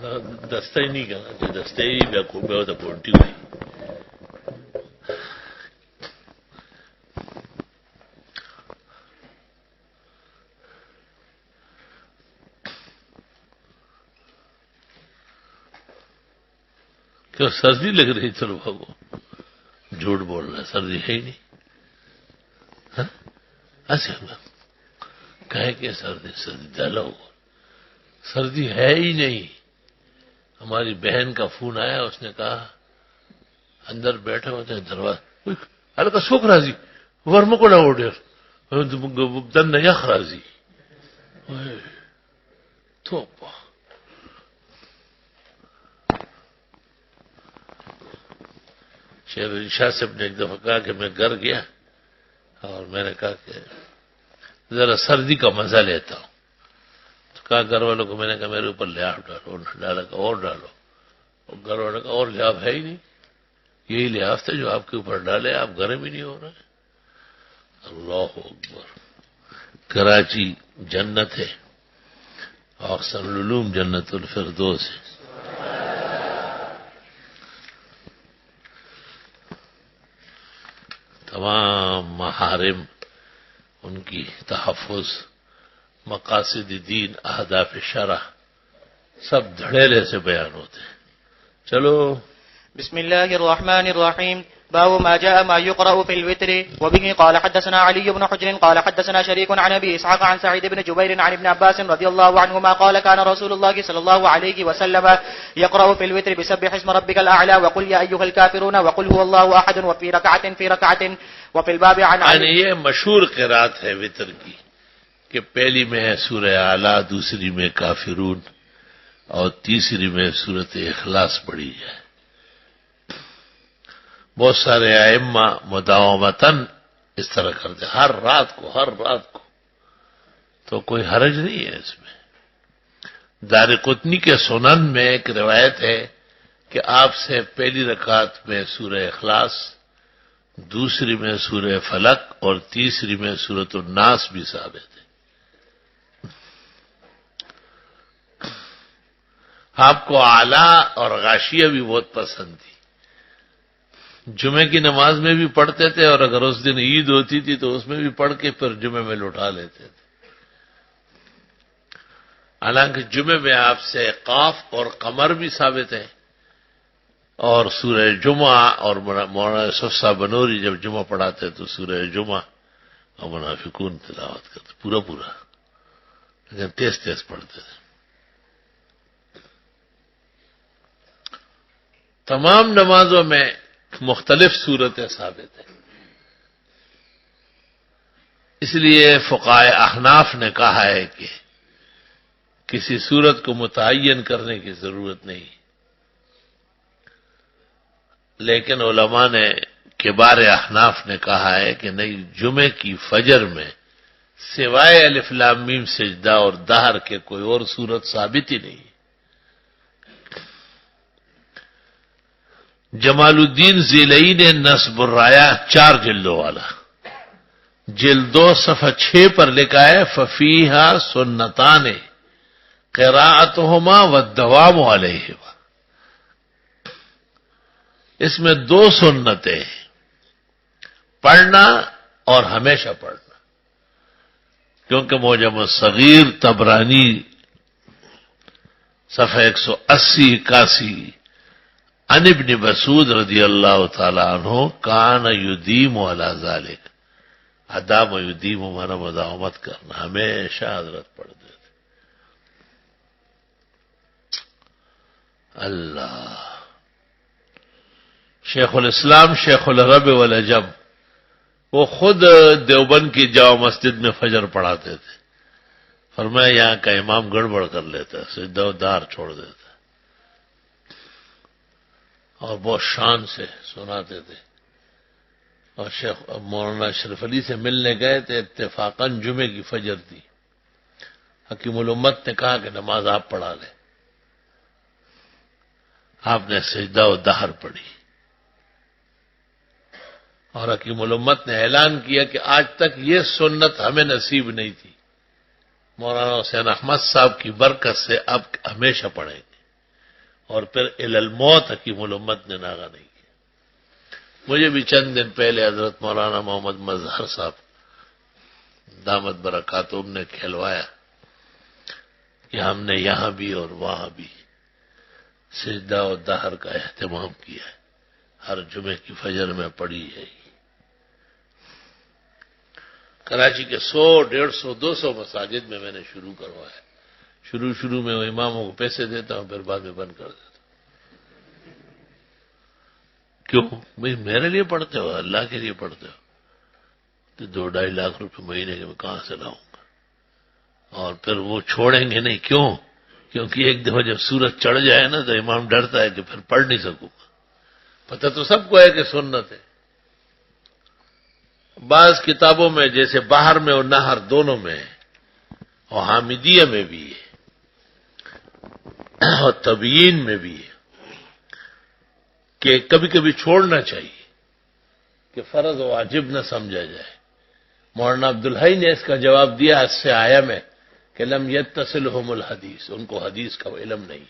دسته یې نه کنه چې دسته یې بیا کو به د پونټي وي کیوں سردی لگ رہی چلو بابو جھوٹ بول رہا ہے سردی ہے ہی نہیں اچھا کہے کہ سردی ڈالا ہوا سردی ہے ہی نہیں. ہماری بہن کا فون آیا اس نے کہا اندر بیٹھے ہوتے ہیں دروازہ ارے کا سوکھ راضی ورم کو ڈر دن یخ راضی تو شیخ شاہ صاحب نے ایک دفعہ کہا کہ میں گھر گیا اور میں نے کہا کہ ذرا سردی کا مزہ لیتا ہوں. تو کہا گھر والوں کو میں نے کہا میرے اوپر لحاف ڈالو ڈالا کہ اور ڈالو اور گھر والوں کا اور لحاف ہے ہی نہیں یہی لحاف تھا جو آپ کے اوپر ڈالے آپ گرم ہی نہیں ہو رہے. اللہ اکبر. کراچی جنت ہے احسن العلوم جنت الفردوس ہے. تمام محارم ان کی تحفظ مقاصد دین اہداف شرع سب دھڑیلے سے بیان ہوتے ہیں. چلو بسم الله الرحمن الرحيم. باب ما جاء ما يقرأ في الوتر. وبه قال حدثنا علي بن حجر قال حدثنا شريك عن أبي إسحاق عن سعيد بن جبير عن ابن عباس رضي الله عنهما قال كان رسول الله صلى الله عليه وسلم يقرأ في الوتر بسبح اسم ربك الأعلى وقل يا أيها الكافرون وقل هو الله أحد وفي ركعة وفي الباب عن یعنی یہ مشہور قرات ہے وتر کی کہ پہلی میں ہے سورہ اعلیٰ دوسری میں کافرون اور تیسری میں سورۃ اخلاص پڑھی ہے. بہت سارے ائمہ مداومتاً اس طرح کرتے ہر رات کو تو کوئی حرج نہیں ہے اس میں. دارقطنی کے سنن میں ایک روایت ہے کہ آپ سے پہلی رکعت میں سورہ اخلاص دوسری میں سورہ فلق اور تیسری میں سورۃ الناس بھی ثابت ہے. آپ کو اعلیٰ اور غاشیہ بھی بہت پسند تھی. جمعے کی نماز میں بھی پڑھتے تھے اور اگر اس دن عید ہوتی تھی تو اس میں بھی پڑھ کے پھر جمعے میں لوٹا لیتے تھے. حالانکہ جمعے میں آپ سے قاف اور قمر بھی ثابت ہے اور سورہ جمعہ اور مولانا یوسف صاحب بنوری جب جمعہ پڑھاتے تو سورہ جمعہ اور منافقون تلاوت کرتے پورا لیکن تیز پڑھتے تھے. تمام نمازوں میں مختلف صورتیں ثابت ہیں. اس لیے فقہائے احناف نے کہا ہے کہ کسی صورت کو متعین کرنے کی ضرورت نہیں، لیکن علماء نے کبار احناف نے کہا ہے کہ نہیں، جمعے کی فجر میں سوائے الف لام میم سجدہ اور دہر کے کوئی اور صورت ثابت ہی نہیں. جمال الدین ذیلئی نے نصب الرایا 4 جلدوں والا جلد 2 صفحہ 6 پر لکھا ہے ففیہا سنتان قراءتہما والدوام علیہما. اس میں 2 سنتیں پڑھنا اور ہمیشہ پڑھنا، کیونکہ معجم الصغیر طبرانی صفحہ 180 81 عن ابن مسعود رضی اللہ تعالی عنہ کان یدیم علی ذالک. ادام یدیم مانا مداومت کرنا، ہمیشہ حضرت پڑھتے تھے. اللہ. شیخ الاسلام شیخ العرب والعجم وہ خود دیوبند کی جامع مسجد میں فجر پڑھاتے تھے. فرمایا یہاں کا امام گڑبڑ کر لیتا ہے، سجدہ و دار چھوڑ دیتا اور بہت شان سے سناتے تھے. اور شیخ مولانا اشرف علی سے ملنے گئے تھے، اتفاقاً جمعے کی فجر تھی. حکیم الامت نے کہا کہ نماز آپ پڑھا لیں. آپ نے سجدہ و دہر پڑھی اور حکیم الامت نے اعلان کیا کہ آج تک یہ سنت ہمیں نصیب نہیں تھی، مولانا حسین احمد صاحب کی برکت سے اب ہمیشہ پڑھیں گے. اور پھر الی الموت حکیم الامت نے ناغہ نہیں کیا. مجھے بھی چند دن پہلے حضرت مولانا محمد مظہر صاحب دامت برکاتہم نے کھلوایا کہ ہم نے یہاں بھی اور وہاں بھی سجدہ و دہر کا اہتمام کیا ہے. ہر جمعے کی فجر میں پڑھی ہے. کراچی کے 100, 150, 200 مساجد میں نے شروع کروایا. شروع میں وہ اماموں کو پیسے دیتا ہوں, پھر بعد میں بند کر دیتا ہوں. کیوں بھائی میرے لیے پڑھتے ہو, اللہ کے لیے پڑھتے ہو, تو 2-2.5 لاکھ روپے مہینے کے میں کہاں سے لاؤں گا؟ اور پھر وہ چھوڑیں گے نہیں. کیوں؟ کیونکہ ایک دفعہ جب سورج چڑھ جائے نا تو امام ڈرتا ہے کہ پھر پڑھ نہیں سکوں گا. پتہ تو سب کو ہے کہ سنت ہے. بعض کتابوں میں جیسے باہر میں اور نہر دونوں میں ہے, اور حامدیہ میں بھی ہے اور تبیین میں بھی ہے کہ کبھی کبھی چھوڑنا چاہیے کہ فرض و واجب نہ سمجھا جائے. مولانا عبدالحی نے اس کا جواب دیا اس سے آیا میں کہ لم یتصلہم الحدیث, ان کو حدیث کا علم نہیں.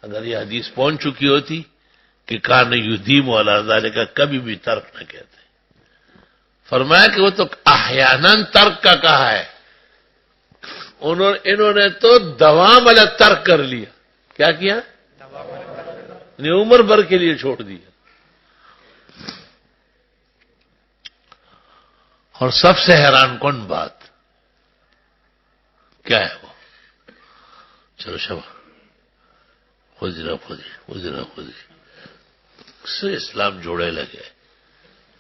اگر یہ حدیث پہنچ چکی ہوتی کہ کان یدیم علی ذالک کا کبھی بھی ترک نہ کہتے. فرمایا کہ وہ تو احیاناً ترک کا کہا ہے, انہوں نے تو دوام والا ترک کر لیا. کیا کیا؟ عمر بھر کے لیے چھوڑ دیا. اور سب سے حیران کن بات کیا ہے وہ؟ چلو شبا خودی سے اسلام جوڑے لگے.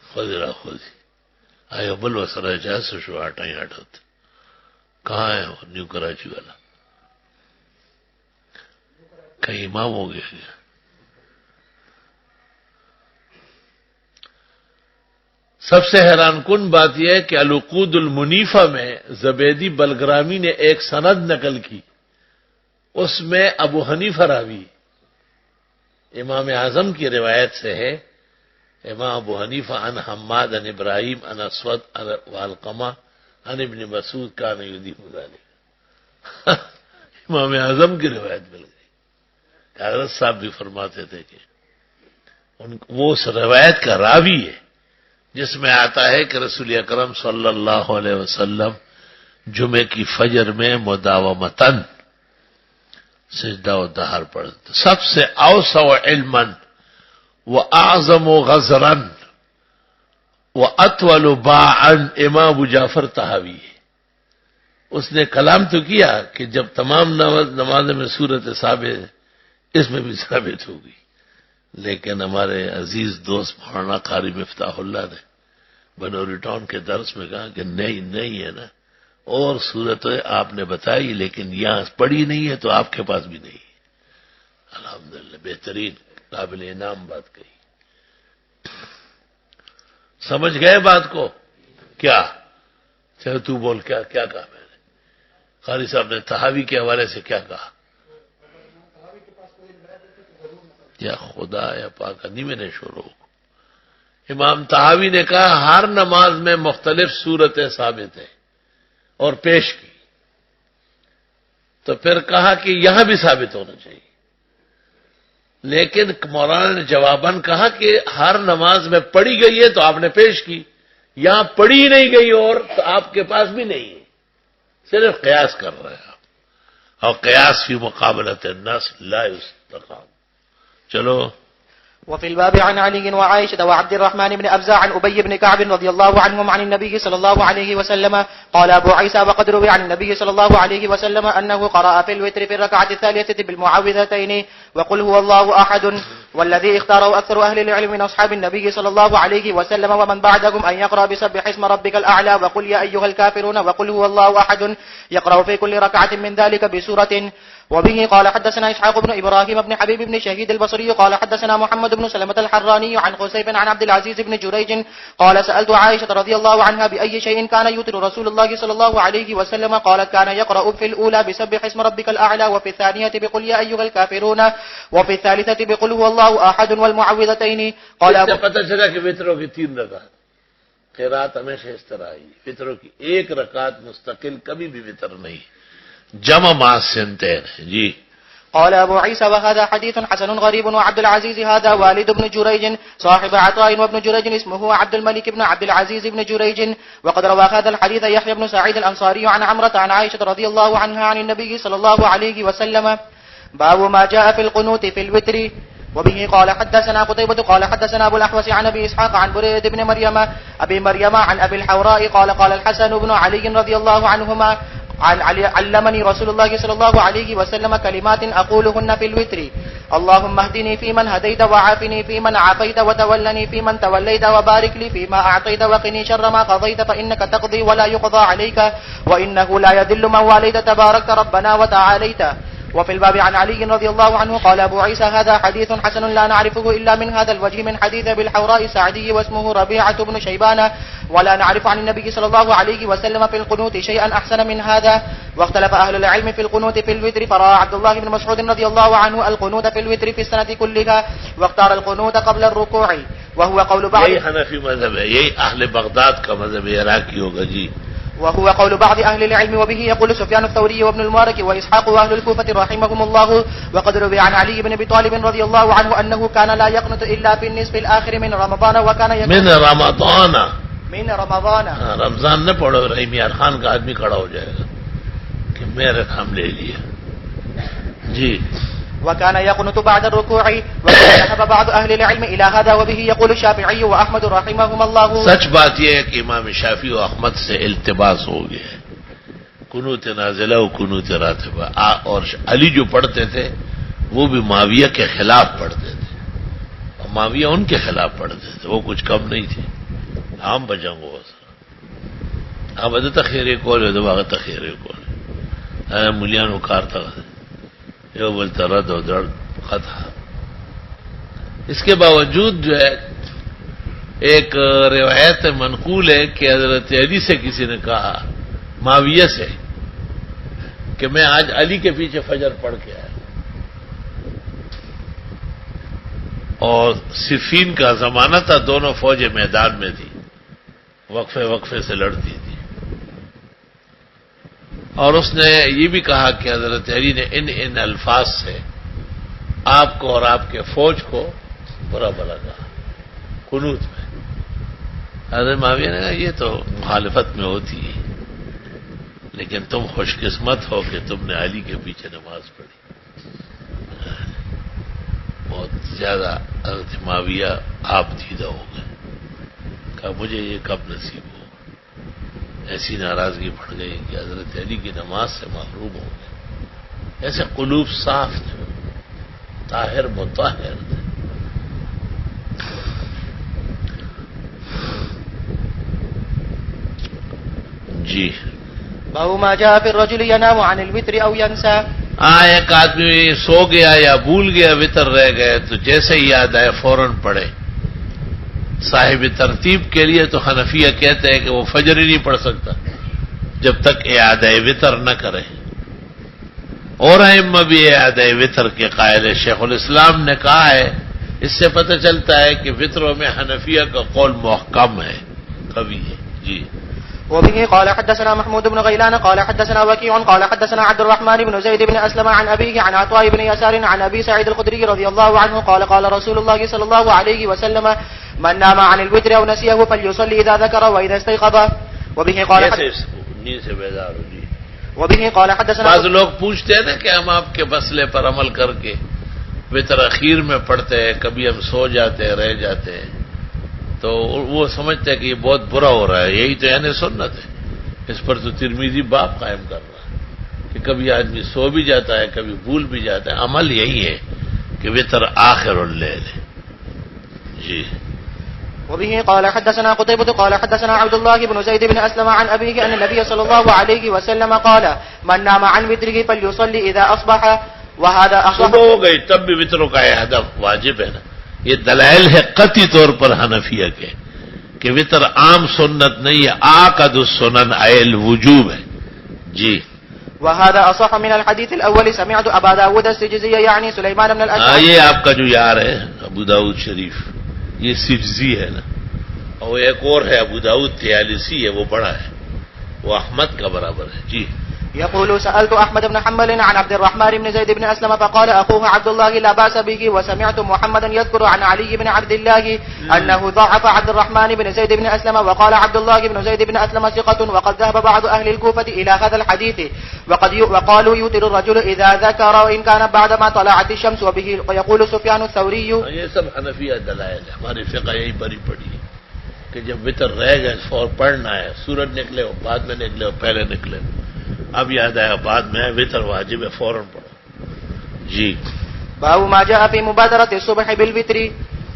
خودی آئے بل وسرا جیسے شو آٹائی آٹھت. کہاں ہے وہ نیو کراچی والا؟ کہیں امام ہو گیا. سب سے حیران کن بات یہ ہے کہ العقود المنیفہ میں زبیدی بلگرامی نے ایک سند نقل کی, اس میں ابو حنیفہ راوی امام اعظم کی روایت سے ہے. امام ابو حنیفہ عن حماد عن ابراہیم عن اسود عن علقمہ عن ابن مسعود کان یدیم ذلک. امام اعظم کی روایت مل گئی. حضرت صاحب بھی فرماتے تھے کہ وہ اس روایت کا راوی ہے جس میں آتا ہے کہ رسول اکرم صلی اللہ علیہ وسلم جمعے کی فجر میں مداومتاً سجدہ و دہر پڑھتے. سب سے اوسع علما و اعظم غزرا و اطول باعا امام ابو جعفر طحاوی ہے. اس نے کلام تو کیا کہ جب تمام نماز میں صورت ثابت, اس میں بھی ثابت ہوگی, لیکن ہمارے عزیز دوست مولانا قاری مفتاح اللہ نے بنوری ٹاؤن کے درس میں کہا کہ نہیں ہے نا, اور صورتیں آپ نے بتائی لیکن یہاں پڑھی نہیں ہے تو آپ کے پاس بھی نہیں ہے. الحمدللہ بہترین قابل انعام بات کہی. سمجھ گئے بات کو؟ کیا چلو تو بول, کیا کہا میں نے؟ قاری صاحب نے طحاوی کے حوالے سے کیا کہا؟ یا خدا یا پاک نہیں میں نے شروع. امام طحاوی نے کہا ہر نماز میں مختلف صورتیں ثابت ہیں اور پیش کی, تو پھر کہا کہ یہاں بھی ثابت ہونا چاہیے. لیکن مولانا نے جواباً کہا کہ ہر نماز میں پڑھی گئی ہے تو آپ نے پیش کی, یہاں پڑھی نہیں گئی اور تو آپ کے پاس بھی نہیں ہے, صرف قیاس کر رہے ہیں آپ, اور قیاس فی مقابلۃ النص لا یستقام. چلو. وفي الباب عن علي وعائشة وعبد الرحمن بن أبزة عن أبي بن كعب رضي الله عنهم عن النبي صلى الله عليه وسلم قال أبو عيسى وقد روي عن النبي صلى الله عليه وسلم أنه قرأ في الوتر في الركعة الثالثة بالمعوذتين وقل هو الله أحد, والذي اختاره أكثر أهل العلم من أصحاب النبي صلى الله عليه وسلم ومن بعدهم أن يقرأ بسبح اسم ربك الأعلى وقل يا أيها الكافرون وقل هو الله أحد, يقرأ في كل ركعة من ذلك بسورة. وبه قال حدثنا إسحاق بن إبراهيم بن حبيب بن شهيد البصري قال حدثنا محمد بن سلمة الحراني عن خسيف عن عبد العزيز بن جريج قال سألت عائشة رضي الله عنها بأي شيء كان يوتر رسول الله صلى الله عليه وسلم, قالت كان يقرأ في الأولى بسبح اسم ربك الأعلى, وفي الثانية بقل يا أيها الكافرون, وفي الثالثة بقل هو الله أحد والمعوذتين. قال اس سے پتہ چلا کہ وتروں کی 3 رکعت. قرات ہمیشہ اس طرح آئی, وتروں کی 1 رکعت مستقل کبھی بھی وتر نہیں, جمع مع سنتین ہے. جی. قال أبو عيسى وهذا حديث حسن غريب. وعبد العزيز هذا والد بن جريج صاحب عطاء، وابن جريج اسمه عبد الملك بن عبد العزيز بن جريج. وقد روى هذا الحديث يحيى بن سعيد الأنصاري عن عمرة عن عائشة رضي الله عنها عن النبي صلى الله عليه وسلم. باب ما جاء في القنوت في الوتر. وبه قال حدثنا قتيبة قال حدثنا أبو الأحوص عن أبي إسحاق عن بريد بن أبي مريم عن أبي الحوراء قال الحسن بن علي رضي الله عنهما علمني رسول الله صلى الله عليه وسلم كلمات أقولهن في الوتر: اللهم اهدني فيمن هديت، وعافني فيمن عافيت، وتولني فيمن توليت، وبارك لي فيما أعطيت، وقني شر ما قضيت، فإنك تقضي ولا يقضى عليك، وإنه لا يذل من واليت، تباركت ربنا وتعاليت. وفي الباب عن علي رضي الله عنه قال أبو عيسى هذا حديث حسن لا نعرفه إلا من هذا الوجه من حديث بالحوراء السعدي واسمه ربيعة بن شيبان، ولا نعرف عن النبي صلى الله عليه وسلم في القنوت شيئا أحسن من هذا. واختلف أهل العلم في القنوت في الوتر، فرأى عبد الله بن مسعود رضي الله عنه القنوت في الوتر في السنة كلها، واختار القنوت قبل الركوع، وهو قول بعض. یہی حنفی مذہب ہے، یہی اہل بغداد کا مذہب عراقی ہوگا. جی وهو قول بعض أهل العلم، وبه يقول سفيان الثوري وابن المبارك وإسحاق وأهل الكوفة رحمهم الله. وقد روي عن علي بن أبي طالب رضي الله عنه أنه كان لا يقنط إلا في النصف الآخر من رمضان، وكان من رمضان رمضان نہ پڑھو، رحیم یار خان کا آدمی کھڑا ہو جائے گا کہ میرا کام لے لیا. جی وكان يقنط بعد الركوع. وقد ذهب بعض أهل العلم إلى هذا، وبه يقول الشافعي وأحمد رحمهم الله. سچ بات یہ ہے کہ امام شافعی و احمد سے التباس ہو گیا ہے. قنوت نازلہ و قنوت راتبہ، اور علی جو پڑھتے تھے وہ بھی معاویہ کے خلاف پڑھتے تھے، اور معاویہ ان کے خلاف پڑھتے تھے، وہ کچھ کم نہیں تھے. عام بجنگ ہوا سر اب ادھر تخیرے کول ہے دباغ تخیرے کول ملیانو کار تھا یہ بولتا رد و دڑ خطا. اس کے باوجود جو ہے ایک روایت منقول ہے کہ حضرت علی سے کسی نے کہا، معاویہ سے، کہ میں آج علی کے پیچھے فجر پڑھ کے آیا، اور صفین کا زمانہ تھا، دونوں فوجیں میدان میں تھی، وقفے وقفے سے لڑتی تھی، اور اس نے یہ بھی کہا کہ حضرت علی نے ان الفاظ سے آپ کو اور آپ کے فوج کو برا بھلا کہا قنوت میں. حضرت معاویہ نے کہا یہ تو مخالفت میں ہوتی ہے، لیکن تم خوش قسمت ہو کہ تم نے علی کے پیچھے نماز پڑھی. بہت زیادہ حضرت معاویہ آپ دیدہ ہو گئے. کہا مجھے یہ کب نصیب ہو، ایسی ناراضگی بڑھ گئی کہ حضرت علی کی نماز سے محروم ہو گئے. ایسے قلوب صاف تھے، طاہر مطہر تھے. جی باب ما جاء في الرجل ينام عن الوتر او ينسى. ایک آدمی سو گیا یا بھول گیا، وطر رہ گئے، تو جیسے ہی یاد آئے فوراً پڑھے. صاحب ترتیب کے لیے تو حنفیہ کہتے ہیں کہ وہ فجر ہی نہیں پڑھ سکتا جب تک اعادہ وطر نہ کرے، اور ائمہ بھی اعادہ وطر کے قائل ہے. شیخ الاسلام نے کہا ہے اس سے پتہ چلتا ہے کہ وطروں میں حنفیہ کا قول محکم ہے، قوی ہے. جی وبه قال حدثنا محمود بن غيلان قال حدثنا وكيع قال حدثنا عبد الرحمن بن زيد بن أسلم عن أبيه عن عطاء بن يسار عن أبي سعيد الخدري رضي الله عنه قال قال رسول الله صلى الله عليه وسلم من نام عن الوتر أو نسيه فليصلي إذا ذكر وإذا استيقظ. وبه قال سے بیدار ہو. جی وبه قال حدثنا بعض لوگ پوچھتے ہیں نا کہ ہم آپ کے مسئلے پر عمل کر کے وتر اخیر میں پڑھتے ہیں، کبھی ہم سو جاتے ہیں، رہ جاتے ہیں، تو وہ سمجھتے ہیں کہ یہ بہت برا ہو رہا ہے. یہی تو یعنی سنت ہے. اس پر تو ترمذی باب قائم کر رہا ہے کہ کبھی آدمی سو بھی جاتا ہے، کبھی بھول بھی جاتا ہے. عمل یہی ہے کہ وتر آخر اللیل ہے. جی وبه قال حدثنا قتيبة قال حدثنا عبد الله بن زيد بن أسلم عن أبيه أن النبي صلى الله عليه وسلم قال من نام عن وتره فليصلي إذا أصبح. وهذا صبح ہو گئی تب بھی وتروں کا احداف واجب ہے نا. یہ دلائل ہے قطعی طور پر حنفیہ کے کہ وتر عام سنت نہیں ہے، آکد السنن الوجوب ہے. جی وهذا أصح من الحديث الأول. سمعت أبا داود السجزي يعني سليمان بن الأشعث. یہ آپ کا جو یار ہے ابو داؤد شریف، یہ سجزی ہے نا، اور ایک اور ہے ابو داؤد طیالسی ہے، وہ بڑا ہے، وہ احمد کا برابر ہے. جی يقول سألت أحمد بن حنبل عن عبد الرحمن بن زيد بن أسلم فقال أخوه عبد الله لا بأس به، وسمعت محمدا يذكر عن علي بن عبد الله أنه ضعف عبد الرحمن بن زيد بن أسلم، وقال عبد الله بن زيد بن أسلم ثقة، وقد ذهب بعض أهل الكوفة إلى هذا الحديث وقالوا يوتر الرجل إذا ذكر وإن كان بعدما طلعت الشمس، وبه يقول سفيان الثوري. یہ سب حنفیہ دلائل ہے، ہماری فقہ یہی بری پڑی ہے کہ جب وطر رہ گئے فور پڑھنا ہے، سورج نکلے ہو بعد میں نکلے ہو پہلے نکلے ہو، اب یاد آیا بعد میں وطر واجب ہے فوراً پڑھو. جی باب ما جاء في مبادرة الصبح بالوتر،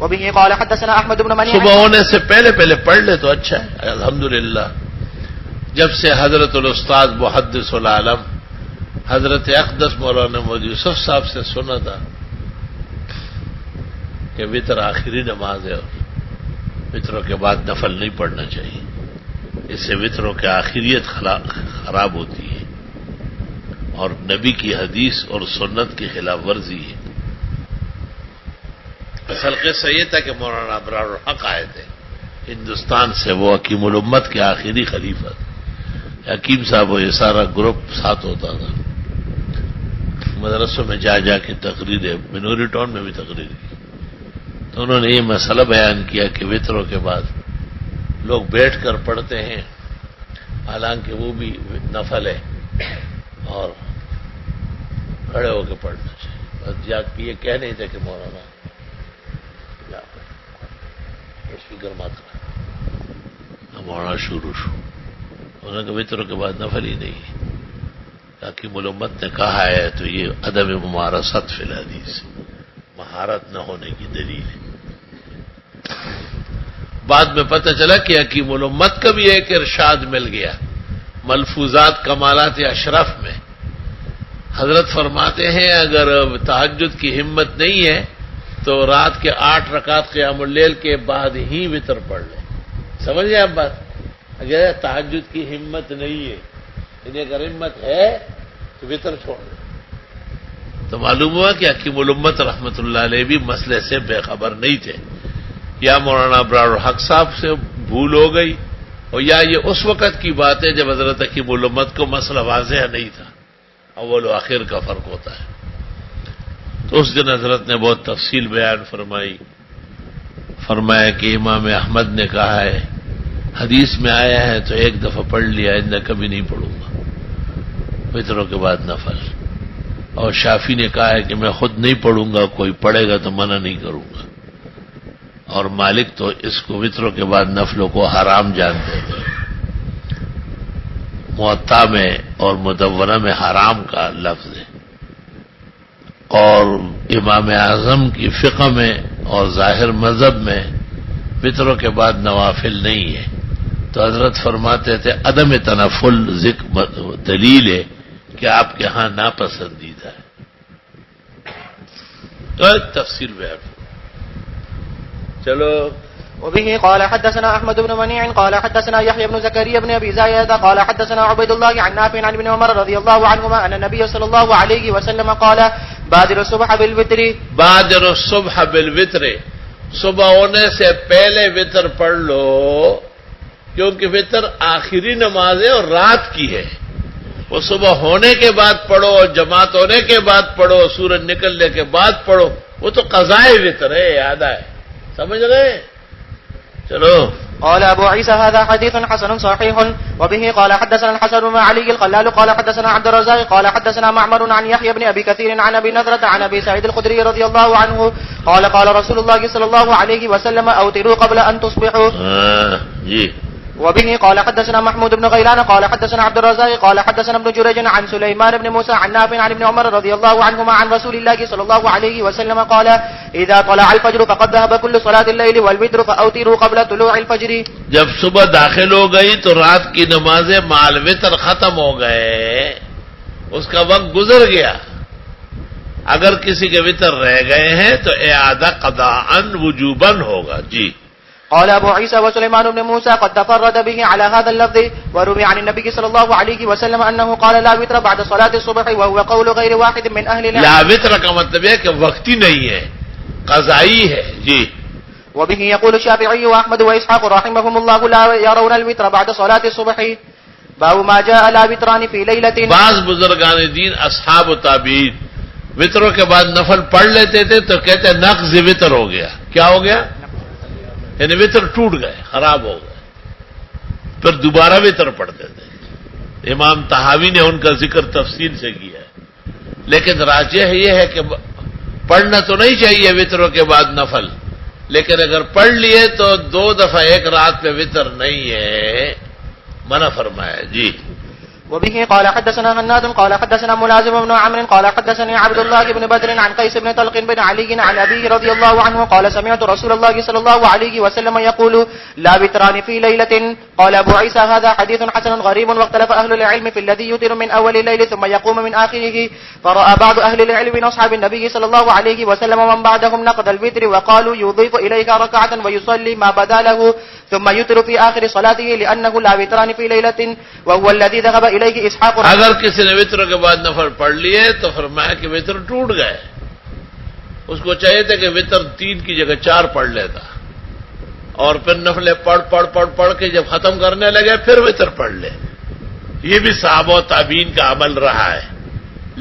وبه قال حدثنا احمد بن منيع. صبح ہونے سے پہلے پڑھ لے تو اچھا ہے الحمدللہ. جب سے حضرت الاستاذ محدث العالم حضرت اقدس مولانا محمد یوسف صاحب سے سنا تھا کہ وطر آخری نماز ہے اور وطروں کے بعد نفل نہیں پڑھنا چاہیے، اس سے وطروں کی آخریت خراب ہوتی ہے اور نبی کی حدیث اور سنت کی خلاف ورزی ہے. اصل قصہ یہ تھا کہ مولانا ابرار الحق آئے تھے ہندوستان سے، وہ حکیم الامت کے آخری خلیفہ تھے. حکیم صاحب وہ یہ سارا گروپ ساتھ ہوتا تھا، مدرسوں میں جا کے تقریریں، منوری ٹاؤن میں بھی تقریر کی. تو انہوں نے یہ مسئلہ بیان کیا کہ وطروں کے بعد لوگ بیٹھ کر پڑھتے ہیں، حالانکہ وہ بھی نفل ہے اور کھڑے ہو کے پڑھنا چاہیے. بس یہ کہہ نہیں تھے کہ مولانا فکر مت کر، مولانا شروع انہوں نے وطروں کے بعد نفل ہی نہیں ہے. حکیم الامت نے کہا ہے تو یہ عدم ممارست فی الحدیث، مہارت نہ ہونے کی دلیل ہے. بعد میں پتہ چلا کہ حکیم الامت کا بھی ایک ارشاد مل گیا ملفوظات کمالات اشرف میں. حضرت فرماتے ہیں اگر تہجد کی ہمت نہیں ہے تو رات کے 8 رکعت قیام اللیل کے بعد ہی وطر پڑھ لیں. سمجھ گئے آپ بات؟ اگر تہجد کی ہمت نہیں ہے، یعنی اگر ہمت ہے تو وطر چھوڑ لیں. تو معلوم ہوا کہ حکیم الامت رحمۃ اللہ علیہ بھی مسئلے سے بے خبر نہیں تھے، یا مولانا ابرار الحق صاحب سے بھول ہو گئی، اور یا یہ اس وقت کی بات ہے جب حضرت حکیم الامت کو مسئلہ واضح نہیں تھا. اول و آخر کا فرق ہوتا ہے. تو اس دن حضرت نے بہت تفصیل بیان فرمایا کہ امام احمد نے کہا ہے حدیث میں آیا ہے تو ایک دفعہ پڑھ لیا، آئندہ کبھی نہیں پڑھوں گا وطروں کے بعد نفل. اور شافعی نے کہا ہے کہ میں خود نہیں پڑھوں گا، کوئی پڑھے گا تو منع نہیں کروں گا. اور مالک تو اس کو وطروں کے بعد نفلوں کو حرام جانتے تھے. موطا میں اور مدونہ میں حرام کا لفظ ہے، اور امام اعظم کی فقہ میں اور ظاہر مذہب میں وطروں کے بعد نوافل نہیں ہے. تو حضرت فرماتے تھے عدم تنفل دلیل ہے کہ آپ کے ہاں ناپسندیدہ ہے. تو تفصیل بیان چلو. وبه قال حدثنا احمد بن منيع قال حدثنا يحيى بن زكريا بن ابي زايد قال حدثنا عبيد الله عن نافع عن ابن عمر رضي الله عنهما ان النبي صلى الله عليه وسلم قال بادر الصبح بالوتر. بادر الصبح بالوتر، صبح ہونے سے پہلے وطر پڑھ لو، کیونکہ وطر آخری نماز ہے اور رات کی ہے. وہ صبح ہونے کے بعد پڑھو، جماعت ہونے کے بعد پڑھو، سورج نکلنے کے بعد پڑھو، وہ تو قضائے وطر ہے، یاد آئے. سمجھ گئے؟ چلو. قال ابو عيسى هذا حديث حسن صحيح. وبه قال حدثنا الحسن بن علي القلال قال حدثنا عبد الرزاق قال حدثنا معمر عن يحيى بن ابي كثير عن ابي نضرة عن ابي سعيد الخدري رضي الله عنه قال قال رسول الله صلى الله عليه وسلم اوتروا قبل ان تصبحوا. جی. وبه قال حدثنا محمود بن غيلان قال حدثنا عبد الرزاق قال حدثنا ابن جريج عن سليمان بن موسى عن نافع عن ابن عمر رضي الله عنهما عن رسول الله صلى الله عليه وسلم قال اذا طلع الفجر فقد ذهب كل صلاة الليل والوتر فاوتروا قبل طلوع الفجر. جب صبح داخل ہو گئی تو رات کی نمازیں مال وتر ختم ہو گئے، اس کا وقت گزر گیا. اگر کسی کے وتر رہ گئے ہیں تو اعادہ قضاءً وجوباً ہوگا. جی. قال ابو عيسى وسليمان بن موسى قد تفرد به على هذا اللفظ وروي عن النبي صلى الله عليه وسلم انه قال لا وتر بعد صلاه الصبح وهو قول غير واحد من اهل العلم. لا وتر کا مطلب ہے کہ وقتی نہیں ہے، قضائی ہے. جی. وبه يقول الشافعي واحمد واسحاق رحمهم الله لا يرون الوتر بعد صلاه الصبح. باب ما جاء لا وتران في ليلة. بعض بزرگان دین اصحاب و تابعین وطروں کے بعد نفل پڑھ لیتے تھے تو کہتے نقض وطر ہو گیا. کیا ہو گیا؟ یعنی وطر ٹوٹ گئے، خراب ہو گئے، پھر دوبارہ وطر پڑھتے تھے. امام طحاوی نے ان کا ذکر تفصیل سے کیا ہے، لیکن راجح یہ ہے کہ پڑھنا تو نہیں چاہیے وطروں کے بعد نفل، لیکن اگر پڑھ لیے تو 2 دفعہ ایک رات پہ وطر نہیں ہے، منع فرمایا. جی. وبه قال حدثنا هناد قال حدثنا ملازم بن عمرو قال حدثني عبد الله بن بدر عن قيس بن طلق بن علي عن أبيه رضي الله عنه قال سمعت رسول الله صلى الله عليه وسلم يقول لا وتران في ليلة. قال أبو عيسى هذا حديث حسن غريب، واختلف أهل العلم في الذي يوتر من أول الليل ثم يقوم من آخره. فرأى بعض أهل العلم من أصحاب النبي صلى الله عليه وسلم ومن بعدهم نقض الوتر، وقالوا يضيف إليك ركعة ويصلي ما بدا له ثم يوتر في آخر صلاته لأنه لا وتران في ليلة، وهو الذي ذهب إليه إسحاق. اگر کسی نے وطر کے بعد نفل پڑھ لیے تو فرمایا کہ وطر ٹوٹ گئے. اس کو چاہیے تھا کہ وطر 3 کی جگہ 4 پڑھ لیتا، اور پھر نفلیں پڑھ کے جب ختم کرنے لگے پھر وطر پڑھ لے. یہ بھی صحابہ و تابعین کا عمل رہا ہے،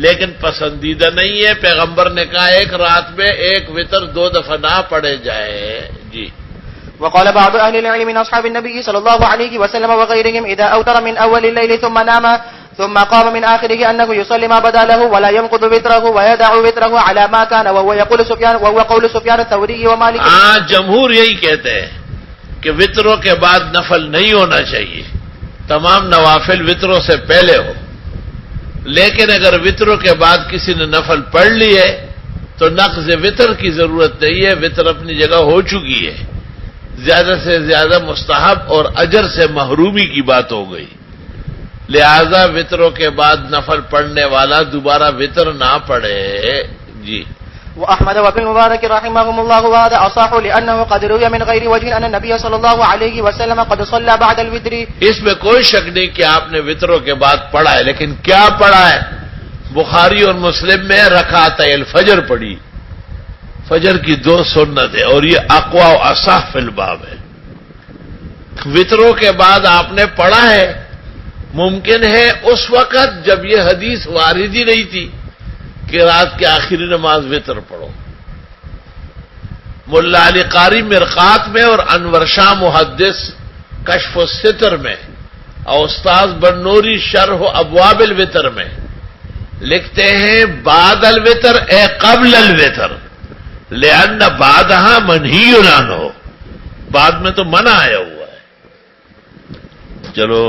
لیکن پسندیدہ نہیں ہے. پیغمبر نے کہا ایک رات میں ایک وطر 2 دفعہ نہ پڑھے جائے. جی. وقال بعض أهل العلم من أصحاب النبي صلى الله عليه وسلم وغيرهم إذا أوتر من أول الليل ثم نام ثم قام من آخره أنه يصلي ما بدا له ولا ينقض وتره ويدع وتره على ما كان، وهو قول سفيان الثوري ومالك. جمہور یہی کہتے ہیں کہ وطروں کے بعد نفل نہیں ہونا چاہیے، تمام نوافل وطروں سے پہلے ہو. لیکن اگر وطروں کے بعد کسی نے نفل پڑھ لیے تو نقض وطر کی ضرورت نہیں ہے، وطر اپنی جگہ ہو چکی ہے. زیادہ سے زیادہ مستحب اور اجر سے محرومی کی بات ہو گئی، لہذا وطروں کے بعد نفل پڑھنے والا دوبارہ وطر نہ پڑھے. جی. وأحمد وابن المبارك رحمهم الله وهذا أصح لأنه قد روي من غير وجه أن النبي صلى الله عليه وسلم قد صلى بعد الوتر. اس میں کوئی شک نہیں کہ آپ نے وطروں کے بعد پڑھا ہے، لیکن کیا پڑھا ہے؟ بخاری اور مسلم میں رکعت الفجر پڑھی. فجر کی 2 سنت ہے اور یہ اقوا و اصح فی الباب ہے. وطروں کے بعد آپ نے پڑھا ہے، ممکن ہے اس وقت جب یہ حدیث وارد ہی نہیں تھی کہ رات کی آخری نماز وطر پڑھو. ملا علی قاری مرقات میں اور انور شاہ محدث کشف الستر میں اور استاذ بنوری شرح ابواب الوتر میں لکھتے ہیں بعد الوتر اے قبل الوتر، لأن بعدها منہی عنہ، بعد میں تو منع آیا ہوا ہے. چلو.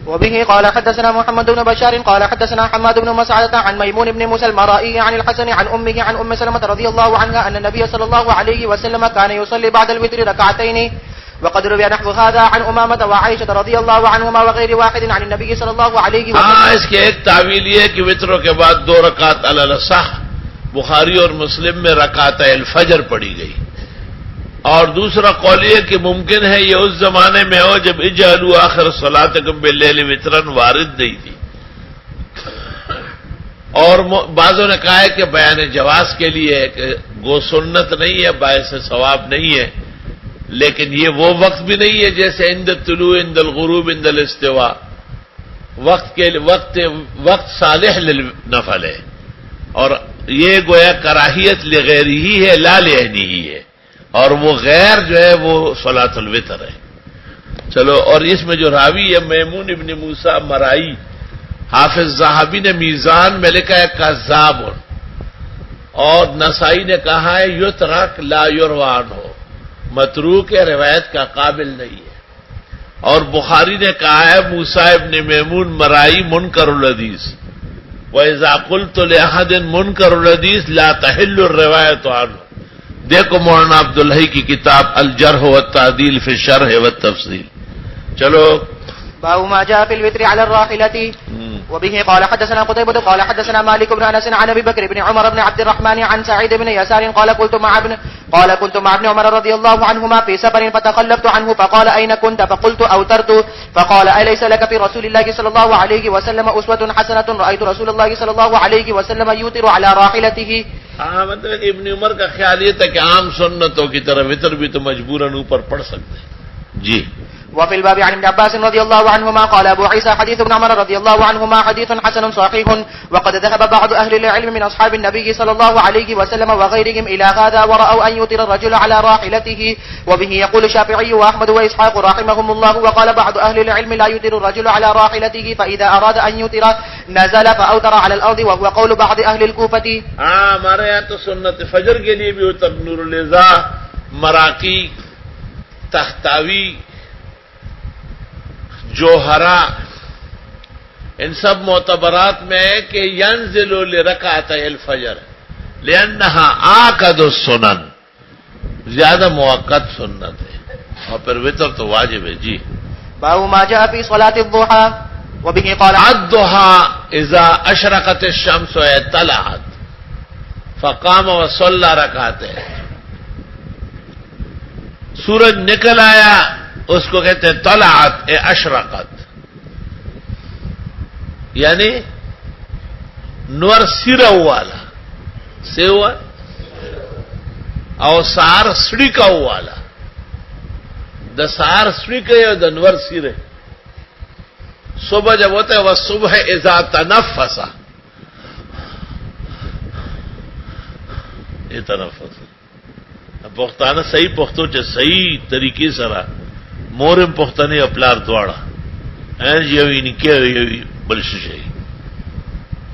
وبه قال حدثنا محمد بن بشار قال حدثنا حماد بن مسعدة عن ميمون بن موسى المرائي عن الحسن عن أمه عن أم سلمة رضي الله عنها أن النبي صلى الله عليه وسلم كان يصلي بعد الوتر ركعتين. وقد روي نحو هذا عن أمامة وعائشة رضي الله عنهما وغير واحد عن النبي صلى الله عليه وسلم. اس کے ایک تعویل یہ ہے کہ وطروں کے بعد 2 رکعت علی الاصح بخاری اور مسلم میں رکعت الفجر پڑھی گئی، اور دوسرا قول یہ کہ ممکن ہے یہ اس زمانے میں ہو جب اجعلوا آخر صلاتکم باللیل وطرن وارد نہیں تھی. اور بعضوں نے کہا ہے کہ بیان جواز کے لیے کہ گو سنت نہیں ہے، باعث ثواب نہیں ہے، لیکن یہ وہ وقت بھی نہیں ہے جیسے عند الطلوع عند الغروب عند الاستواء، وقت صالح للنفل ہے، اور یہ گویا کراہیت لغیر ہی ہے، لا لعینی ہی ہے، اور وہ غیر جو ہے وہ صلاۃ الوتر ہے. چلو. اور اس میں جو راوی ہے میمون ابن موسیٰ مرائی، حافظ ذہبی نے میزان میں لکھا ہے کذاب، اور نسائی نے کہا ہے یترک لا یروی عنہ، متروک ہے، روایت کا قابل نہیں ہے. اور بخاری نے کہا ہے موسیٰ ابن میمون مرائی منکر الحدیث، وَإِذَا قُلْتُ لِأَحَدٍ مُنْكَرُ الْحَدِيثِ لَا تَحِلُّ الرِّوَایَةُ عَنْهُ. دیکھو مولانا عبدالحی کی کتاب الجرح والتعدیل فی الشرح والتفصیل. چلو. باب ما جاء في الوتر على الراحلة. وبه قال حدثنا قتيبة قال حدثنا مالك بن انس عن ابي بكر بن عمر بن عبد الرحمن عن سعيد بن يسار قال كنت مع ابن عمر رضي الله عنهما في سفر فتخلفت عنه فقال اين كنت فقلت اوترت فقال اليس لك في رسول الله صلى الله عليه وسلم اسوة حسنة رايت رسول الله صلى الله عليه وسلم يوتر على راحلته. مطلب ابن عمر کا خیال یہ تھا کہ عام سنتوں کی طرح وطر بھی تو مجبوراً اوپر پڑھ سکتے ہیں. جی. وفي الباب عن ابن عباس رضي الله عنهما قال أبو عيسى حديث ابن عمر رضي الله عنهما حديث حسن صحيح. وقد ذهب بعض أهل العلم من أصحاب النبي صلى الله عليه وسلم وغيرهم إلى هذا ورأوا أن يوتر الرجل على راحلته. وبه يقول الشافعي وأحمد وإسحاق رحمهم الله. وقال بعض أهل العلم لا يوتر الرجل على راحلته فإذا أراد أن يوتر نزل فأوتر على الأرض وهو قول بعض أهل الكوفة. ہمارے یہاں تو سنت فجر کے لیے بھی اوتر، نور الزا، مراقی، تختاوی، جوہرا، ان سب معتبرات میں ہے کہ ینزل لرکعتي الفجر لانها آکد السنن، زیادہ موقت سنت ہے، اور پھر وتر تو واجب ہے. جی باب ما جاء في صلاة الضحى. وبه قال الضحى اذا اشرقت الشمس وطلعت فقام وصلى رکعتين، سورج نکل آیا اس کو کہتے ہیں طلعت اشرقت، یعنی نور سیرا والا سے ہوا اور سار سڑی کا والا، د سار سڑی کے اور د نور سیرے. صبح جب ہوتا ہے وہ صبح اذا تنفسا، یہ تنفس پختانه صحیح پختو چې صحیح طریقې سره مورم پختنه خپلار دواړه یوې نکه یوې بل شي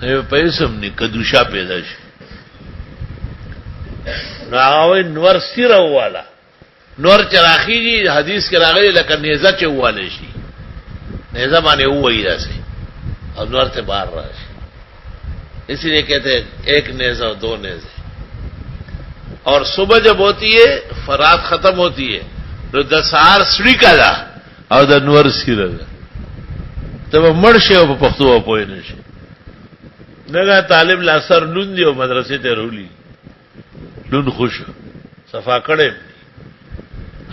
یو پیسم نه کدوشا پیدا شي. راوي نور سیره والا، نور چراخیږي، حدیث کې راغلی لکه نیزه چې واله شي، نیزه باندې وایي راځي اور نور ته بار راشي، اسی لیے کہتے ہیں ایک نیزہ اور دو نیزے. اور صبح جب ہوتی ہے فرات ختم ہوتی ہے تو دسار سڑی کا دا اور د نور سیره دا تب مړ شي او په پښتو پوه نه شي. دغه طالب لا سر لون دی او مدرسې ته رولی لون خوش صفا کړي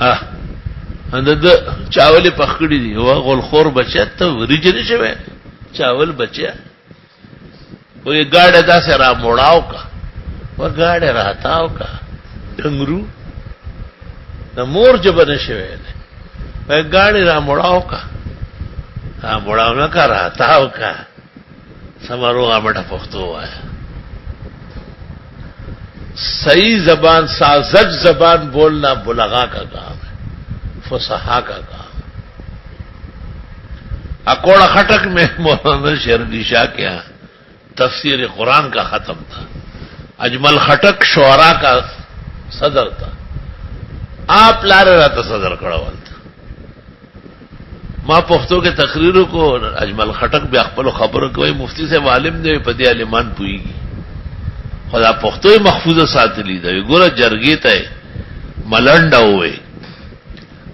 ها اند چاول پخړی دی او غول خور بچا ته ورجن شوی چاول بچا وې گاډه دا سره موړاو کا و گاڑی راتاو کا ڈنگرو نہ مور جب نشوے وہ گاڑی را مڑاو کا مڑاو نہ کا راتاو کا سمارو آمٹا پختو آیا. صحیح زبان ساذج زبان بولنا بلغا کا کام ہے، فصحا کا کام. اکوڑا خٹک میں مولانا شیرنی شاہ کے یہاں تفسیر قرآن کا ختم تھا. اجمل خٹک شعراء کا صدر تھا، آپ لا رہا تھا صدر کڑا وال تھا. ماں پختوں کے تقریروں کو اجمل خٹک بھی اقبال و خبروں کو مفتی سے عالم نے پدی عالمان پوئی گی خدا پختو محفوظ ساتھ لی دا گورا جرگی تے ملنڈا ہوئے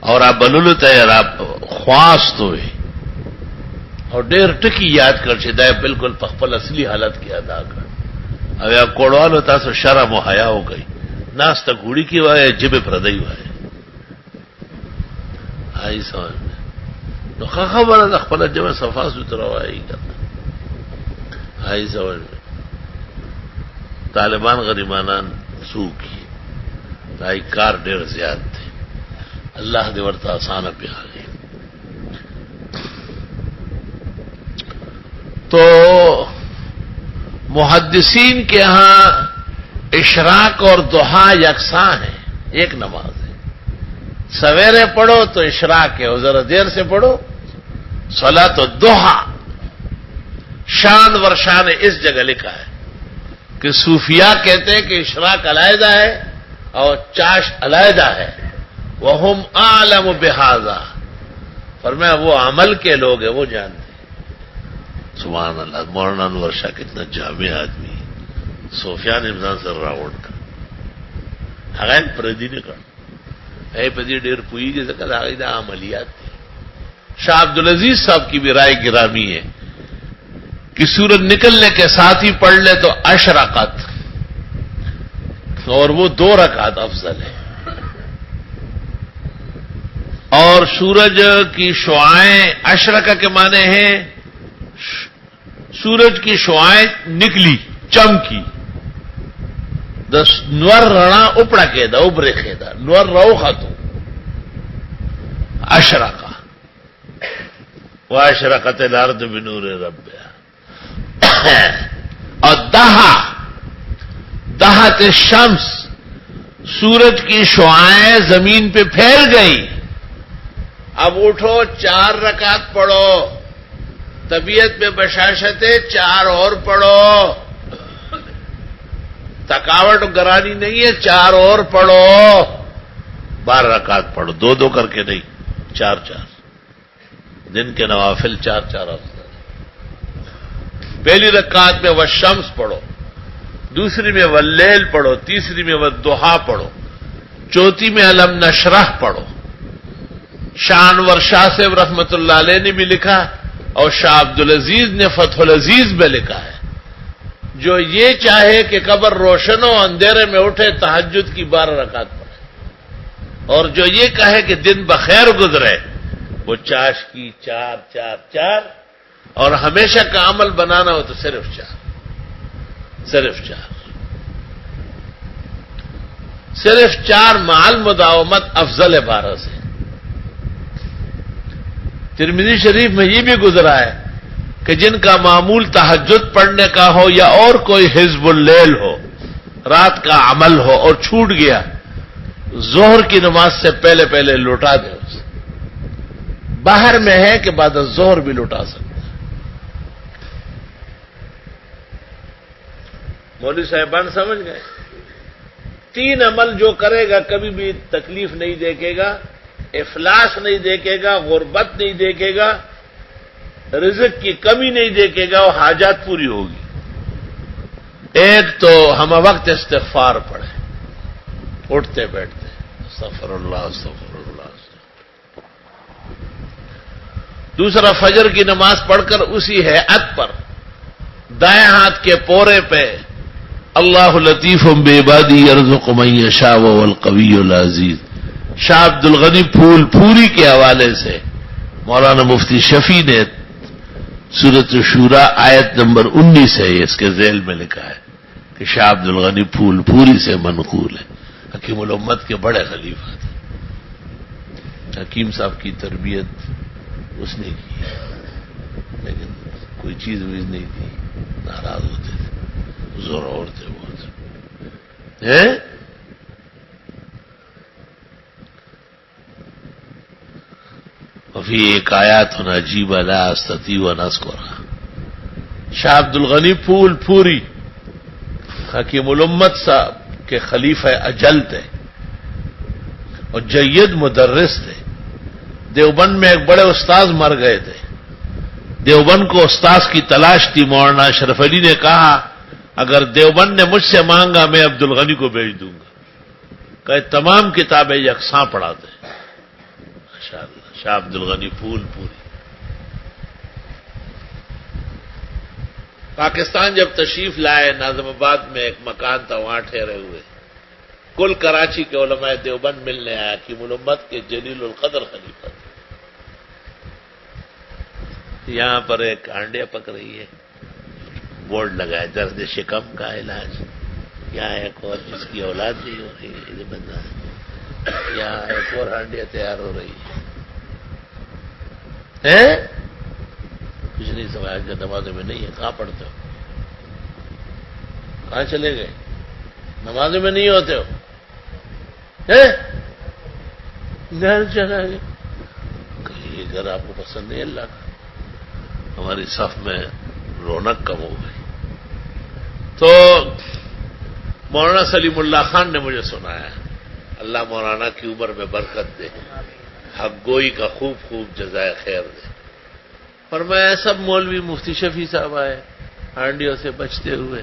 اور آپ بلولو تے اور آپ خواست ہوئے اور ڈیر ٹکی یاد کر چاہے بالکل پخپل اصلی حالت کی ادا کر. اب آپ کوڑوال ہوتا سو شرم و حیا ہو گئی، ناس تک گوڑی کی وائے جب پردئی وائے آئی سمجھ میں تو خبر اخبر جب صفا ستھرا آئی کرنا آئی سمجھ میں. طالبان غریبانان سو کی آئی کار ڈیر زیاد تھے، اللہ دے ورتا آسان پہ آ گئی. تو محدثین کے ہاں اشراق اور ضحیٰ یکساں ہیں، ایک نماز ہے. سویرے پڑھو تو اشراق ہے اور ذرا دیر سے پڑھو صلاۃ الضحیٰ. شان ورشان اس جگہ لکھا ہے کہ صوفیاء کہتے ہیں کہ اشراق علیحدہ ہے اور چاش علیحدہ ہے. وہم اعلم بہذا، فرمایا وہ عمل کے لوگ ہیں وہ جانتے. سبحان اللہ. مولانا انور شاہ کتنا جامع آدمی، سفیان ابن سر راوڑ کا حقائق پردی نے کر اے پدی ڈیر پوئی کے ذکر عقیدہ عملیات تھی. شاہ عبدالعزیز صاحب کی بھی رائے گرامی ہے کہ سورج نکلنے کے ساتھ ہی پڑھ لے تو اشرقت، اور وہ 2 رکعت افضل ہے. اور سورج کی شعائیں اشرقہ کے معنی ہیں سورج کی شعائیں نکلی چمکی دس نور رنا اپڑا کے دا ابرے کے دا نور رو خاتو اشرقہ واشرقت الارض بنور ربها. اور دہت الشمس، سورج کی شعاعیں زمین پہ پھیل گئی. اب اٹھو 4 رکعت پڑھو. طبیعت میں بشاشت ہے 4 اور پڑھو. تھکاوٹ گرانی نہیں ہے، 4 اور پڑھو. 12 رکعت پڑھو، 2 کر کے نہیں، 4 دن کے نوافل 4 افضل. پہلی رکعت میں والشمس پڑھو، دوسری میں واللیل پڑھو، تیسری میں والضحا پڑھو، چوتھی میں الم نشرح پڑھو. شانور شاہ صاحب رحمت اللہ علیہ نے بھی لکھا اور شاہ عبدالعزیز نے فتح العزیز میں لکھا ہے، جو یہ چاہے کہ قبر روشن ہو اندھیرے میں اٹھے تہجد کی 12 رکعت پڑھے، اور جو یہ کہے کہ دن بخیر گزرے وہ چاش کی 4 اور ہمیشہ کا عمل بنانا ہو تو صرف 4. صرف 4 مع المداومت افضل ہے 12 سے. ترمذی شریف میں یہ بھی گزرا ہے کہ جن کا معمول تہجد پڑھنے کا ہو یا اور کوئی حزب اللیل ہو، رات کا عمل ہو اور چھوٹ گیا، ظہر کی نماز سے پہلے لوٹا دے اسے. باہر میں ہے کہ بعد ظہر بھی لوٹا سکتا. مولوی صاحبان سمجھ گئے؟ 3 عمل جو کرے گا کبھی بھی تکلیف نہیں دیکھے گا، افلاس نہیں دیکھے گا، غربت نہیں دیکھے گا، رزق کی کمی نہیں دیکھے گا، وہ حاجات پوری ہوگی. ایک تو ہم وقت استغفار پڑھیں اٹھتے بیٹھتے، استغفر اللہ استغفر اللہ. دوسرا فجر کی نماز پڑھ کر اسی ہیئت پر دائیں ہاتھ کے پورے پہ اللہ لطیف بعبادی یرزق من یشاء وهو القوی العزیز. شاہ عبد الغنی پھول پوری کے حوالے سے مولانا مفتی شفیع نے سورۃ شورا آیت نمبر 19 ہے، اس کے ذیل میں لکھا ہے کہ شاہ عبد الغنی پھول پوری سے منقول ہے. حکیم الامت کے بڑے خلیفہ تھے. حکیم صاحب کی تربیت اس نے کی، لیکن کوئی چیز بھی نہیں تھی، ناراض ہوتے تھے، زور اور تھے بہت. وفی ایک آیات عجیب لا استطیع ان اذکرھا. شاہ عبد الغنی پھول پوری حکیم الامت صاحب کے خلیفہ اجل تھے اور جید مدرس تھے. دیوبند میں ایک بڑے استاذ مر گئے تھے. دیوبند کو استاذ کی تلاش تھی. مولانا اشرف علی نے کہا اگر دیوبند نے مجھ سے مانگا میں عبد الغنی کو بھیج دوں گا. کہ تمام کتابیں یکساں پڑھاتے ہیں. ماشاءاللہ شاہ عبد الغنی پھول پوری. پاکستان جب تشریف لائے ناظم آباد میں ایک مکان تھا، وہاں ٹھہرے ہوئے. کل کراچی کے علماء دیوبند ملنے آیا. حکیم الامت کے جلیل القدر خلیفہ. یہاں پر ایک ہانڈیا پک رہی ہے، بورڈ لگا ہے درد شکم کا علاج. یہاں ایک اور جس کی اولاد نہیں ہو رہی ہے بندہ، یہاں ایک اور ہانڈیا تیار ہو رہی ہے. کچھ نہیں سمجھا کہ نمازوں میں نہیں ہے. کہاں پڑھتے ہو؟ کہاں چلے گئے؟ نمازوں میں نہیں ہوتے ہو؟ گھر چلا گئے. یہ گھر آپ کو پسند نہیں اللہ کا. ہماری صف میں رونق کم ہو گئی. تو مولانا سلیم اللہ خان نے مجھے سنایا، اللہ مولانا کی عمر میں برکت دے، حق گوئی کا خوب خوب جزائے خیر دے. اور میں سب مولوی مفتی شفیع صاحب آئے ہانڈیوں سے بچتے ہوئے.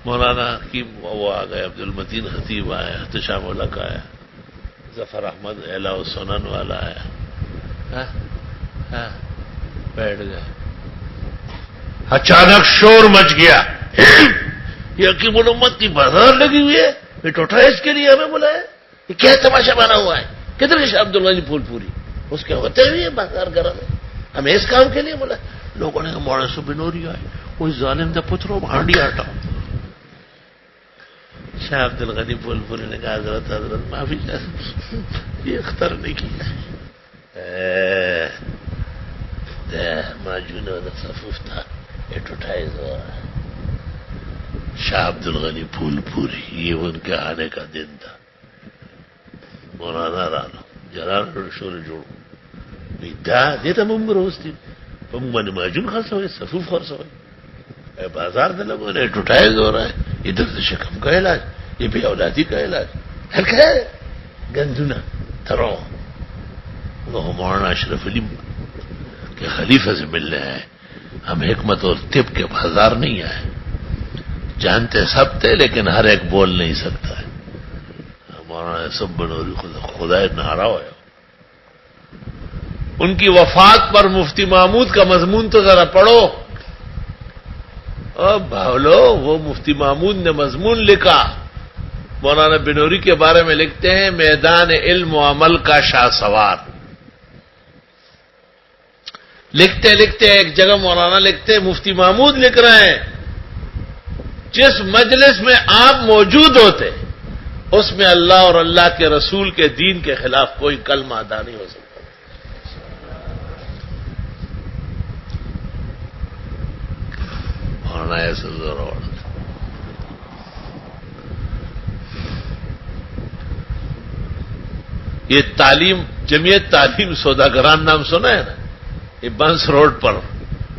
مولانا حکیم وہ آ گئے، عبد المتین خطیب آیا، احتشام الحق آیا، ظفر احمد اعلیٰ سنن والا آیا. بیٹھ گئے. اچانک شور مچ گیا. یہ حکیم الامت کی بازار لگی ہوئی ہے، یہ ٹوٹا اس کے لیے ہمیں بلایا. یہ کیا تماشا بنا ہوا ہے؟ کدھر شاہ عبد الغنی پھول پوری اس کے ہوتے ہوئے بازار گھر میں ہمیں اس کام کے لیے بولا. لوگوں نے موڑے سے بنوری آئے، کوئی ظالم دا پتھرو ہانڈی ہٹاؤ. شاہ عبد الغنی پھول پوری نے کہا حضرت معافی چاہیے، یہ اختر نہیں کیا ماجون صفوف تھا ایٹوٹائز ہوا شاہ عبد الغنی پھول پوری یہ ان کے آنے کا دن تھا مولانا رانو جران شور جوڑو دیتا ممبر ہوستی ممبر ماجون خرص ہوئے صفوف خرص ہوئے بازار دے لگو نے ایٹوٹائز ہو رہا ہے ادھر سے شکم کا علاج یہ بے اولادی کا علاج ہلکا ہے گندنا ترو وہ مولانا اشرف علی کہ خلیفہ سے ملنے آئے ہم حکمت اور طب کے بازار نہیں آئے جانتے سب تھے لیکن ہر ایک بول نہیں سکتا ہے مولانا سب بنوری خدا نہارا ہوا ان کی وفات پر مفتی محمود کا مضمون تو ذرا پڑھو بھاولو وہ مفتی محمود نے مضمون لکھا مولانا بنوری کے بارے میں لکھتے ہیں میدان علم و عمل کا شاہ سوار لکھتے لکھتے ایک جگہ مولانا لکھتے ہیں مفتی محمود لکھ رہے ہیں جس مجلس میں آپ موجود ہوتے اس میں اللہ اور اللہ کے رسول کے دین کے خلاف کوئی کلمہ ادا نہیں ہو سکتا مولانا ایسے ضرور یہ تعلیم جمعیت تعلیم سوداگران نام سنا ہے نا یہ بنس روڈ پر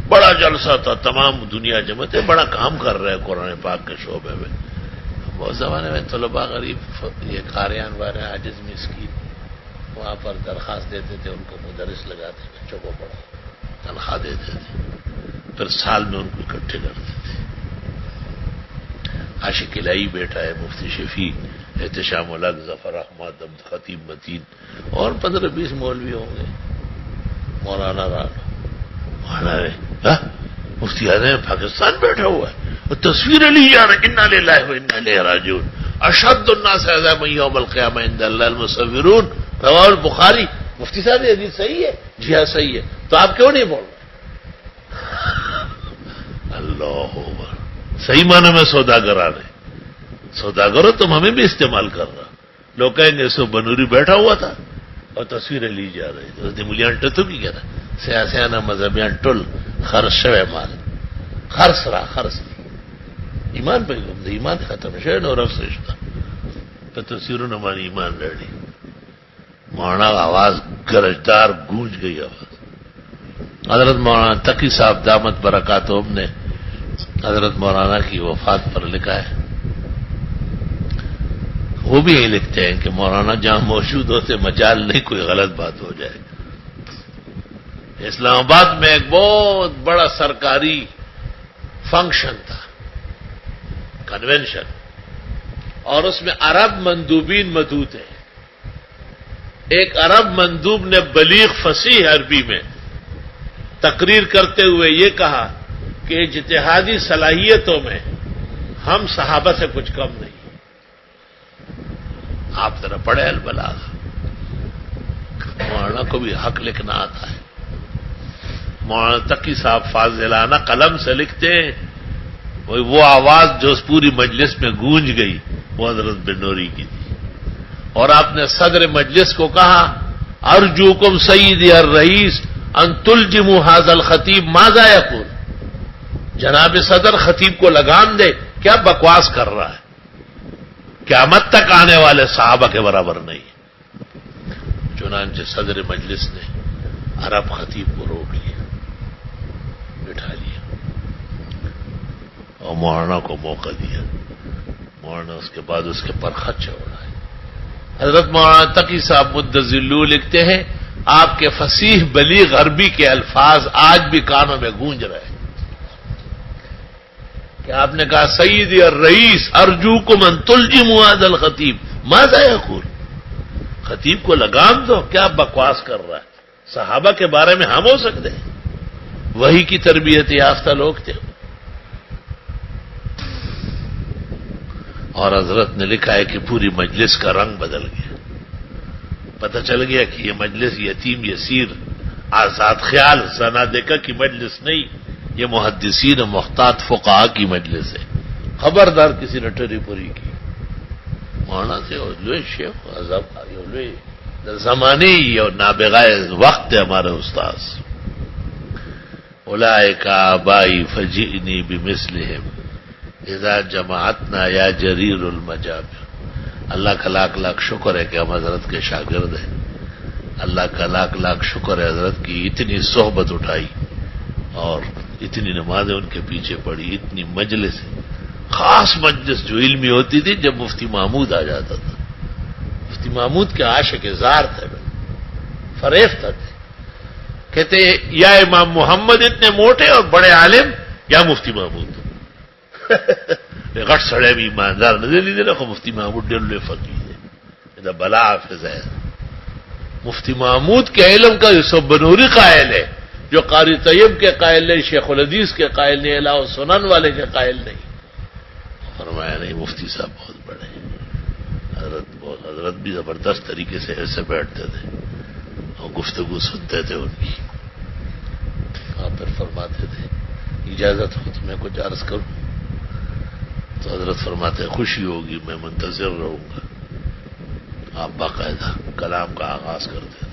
بڑا جلسہ تھا تمام دنیا جمع تھے بڑا کام کر رہے ہیں قرآن پاک کے شعبے میں بہت زمانے میں طلباء غریب یہ قاریان والے عاجز مسکین وہاں پر درخواست دیتے تھے ان کو مدرس لگاتے بچوں کو پڑھا تنخواہ دیتے تھے پھر سال میں ان کو اکٹھے کرتے تھے عاشق الہی بیٹا ہے مفتی شفیع احتشام الگ ظفر احمد خطیب متین اور 15-20 مولوی ہوں گے مولانا مولانا مفتی اعظم پاکستان بیٹھا ہوا ہے اور تصویریں لی جا رہے انا للہ و انا الیہ راجعون اشد الناس عذابا یوم القیامہ عند اللہ المصورون رواہ البخاری مفتی صاحب یہ حدیث صحیح ہے جی ہاں صحیح ہے تو آپ کیوں نہیں بول رہے اللہ اکبر صحیح معنی میں سوداگر آ رہے سوداگروں تم ہمیں بھی استعمال کر رہا لوگ کہیں گے سو بنوری بیٹھا ہوا تھا اور تصویریں لی جا رہی ملیاں ٹتو کی کہہ رہا سیاسیانہ مذہبیاں ٹل خرچ شوے مال خرچ رہا خرچ ایمان پہ ایمان ختم شوے اور اب سرشتہ تو تصویروں نے ہماری ایمان لڑی مولانا آواز گرجدار گونج گئی آواز حضرت مولانا تقی صاحب دامت برکاتہم نے حضرت مولانا کی وفات پر لکھا ہے وہ بھی یہی لکھتے ہیں کہ مولانا جہاں موجود ہوتے مجال نہیں کوئی غلط بات ہو جائے اسلام آباد میں ایک بہت بڑا سرکاری فنکشن تھا کنونشن اور اس میں عرب مندوبین موجود ہیں ایک عرب مندوب نے بلیغ فصیح عربی میں تقریر کرتے ہوئے یہ کہا کہ اجتہادی صلاحیتوں میں ہم صحابہ سے کچھ کم نہیں آپ ذرا پڑھے البلاغ مولانا کو بھی حق لکھنا آتا ہے مولانا تقی صاحب فاضلانہ قلم سے لکھتے ہیں وہ آواز جو اس پوری مجلس میں گونج گئی وہ حضرت بنوری کی تھی اور آپ نے صدر مجلس کو کہا ارجوکم سیدی الرئیس ان تلجموا هذا الخطیب ماذا یقول جناب صدر خطیب کو لگام دے کیا بکواس کر رہا ہے قیامت تک آنے والے صحابہ کے برابر نہیں چنانچہ صدر مجلس نے عرب خطیب کو روک لیا بٹھا لیا اور مولانا کو موقع دیا مولانا اس کے بعد اس کے پر خط چھوڑا ہے حضرت مولانا تقی صاحب مدذلو لکھتے ہیں آپ کے فصیح بلیغ عربی کے الفاظ آج بھی کانوں میں گونج رہے ہیں کہ آپ نے کہا سیدی الرئیس ارجوکم ان تلجموا هذا الخطیب ماذا یقول خطیب کو لگام دو کیا بکواس کر رہا ہے صحابہ کے بارے میں ہم ہو سکتے ہیں وہی کی تربیت یافتہ لوگ تھے اور حضرت نے لکھا ہے کہ پوری مجلس کا رنگ بدل گیا پتہ چل گیا کہ یہ مجلس یتیم یسیر آزاد خیال زنادقہ کی مجلس نہیں یہ محدثین محتاط فقہا کی مجلس ہے خبردار کسی نے ٹری پوری کی مولانا سے لوے شیخ عذاب زمانے اور نابغائے وقت ہے ہمارے استاذ. اولئک آبائی فجئنی بمثلہم اذا جماعتنا یا جریر المجابر. اللہ کا لاکھ لاکھ شکر ہے کہ ہم حضرت کے شاگرد ہیں. اللہ کا لاکھ لاکھ شکر ہے حضرت کی اتنی صحبت اٹھائی اور اتنی نمازیں ان کے پیچھے پڑھی, اتنی مجلس, خاص مجلس جو علمی ہوتی تھی جب مفتی محمود آ جاتا تھا. مفتی محمود کے عاشق زار تھے, فریفتہ تھے. کہتے یا امام محمد اتنے موٹے اور بڑے عالم یا مفتی محمود. غٹ سڑے بھی ایماندار نظر لیجیے نا, مفتی محمود ڈر فقیر ہے, بلا حافظ ہے. مفتی محمود کے علم کا یوسف بنوری قائل ہے, جو قاری طیب کے قائل نہیں, شیخ الحدیث کے قائل نہیں, الہ سنن والے کے قائل نہیں. فرمایا نہیں, مفتی صاحب بہت بڑے ہیں. حضرت بھی زبردست طریقے سے ایسے بیٹھتے تھے اور گفتگو سنتے تھے ان کی. آپ پھر فرماتے تھے اجازت ہو تو میں کچھ عرض کروں؟ تو حضرت فرماتے خوشی ہوگی, میں منتظر رہوں گا. آپ باقاعدہ کلام کا آغاز کرتے تھے.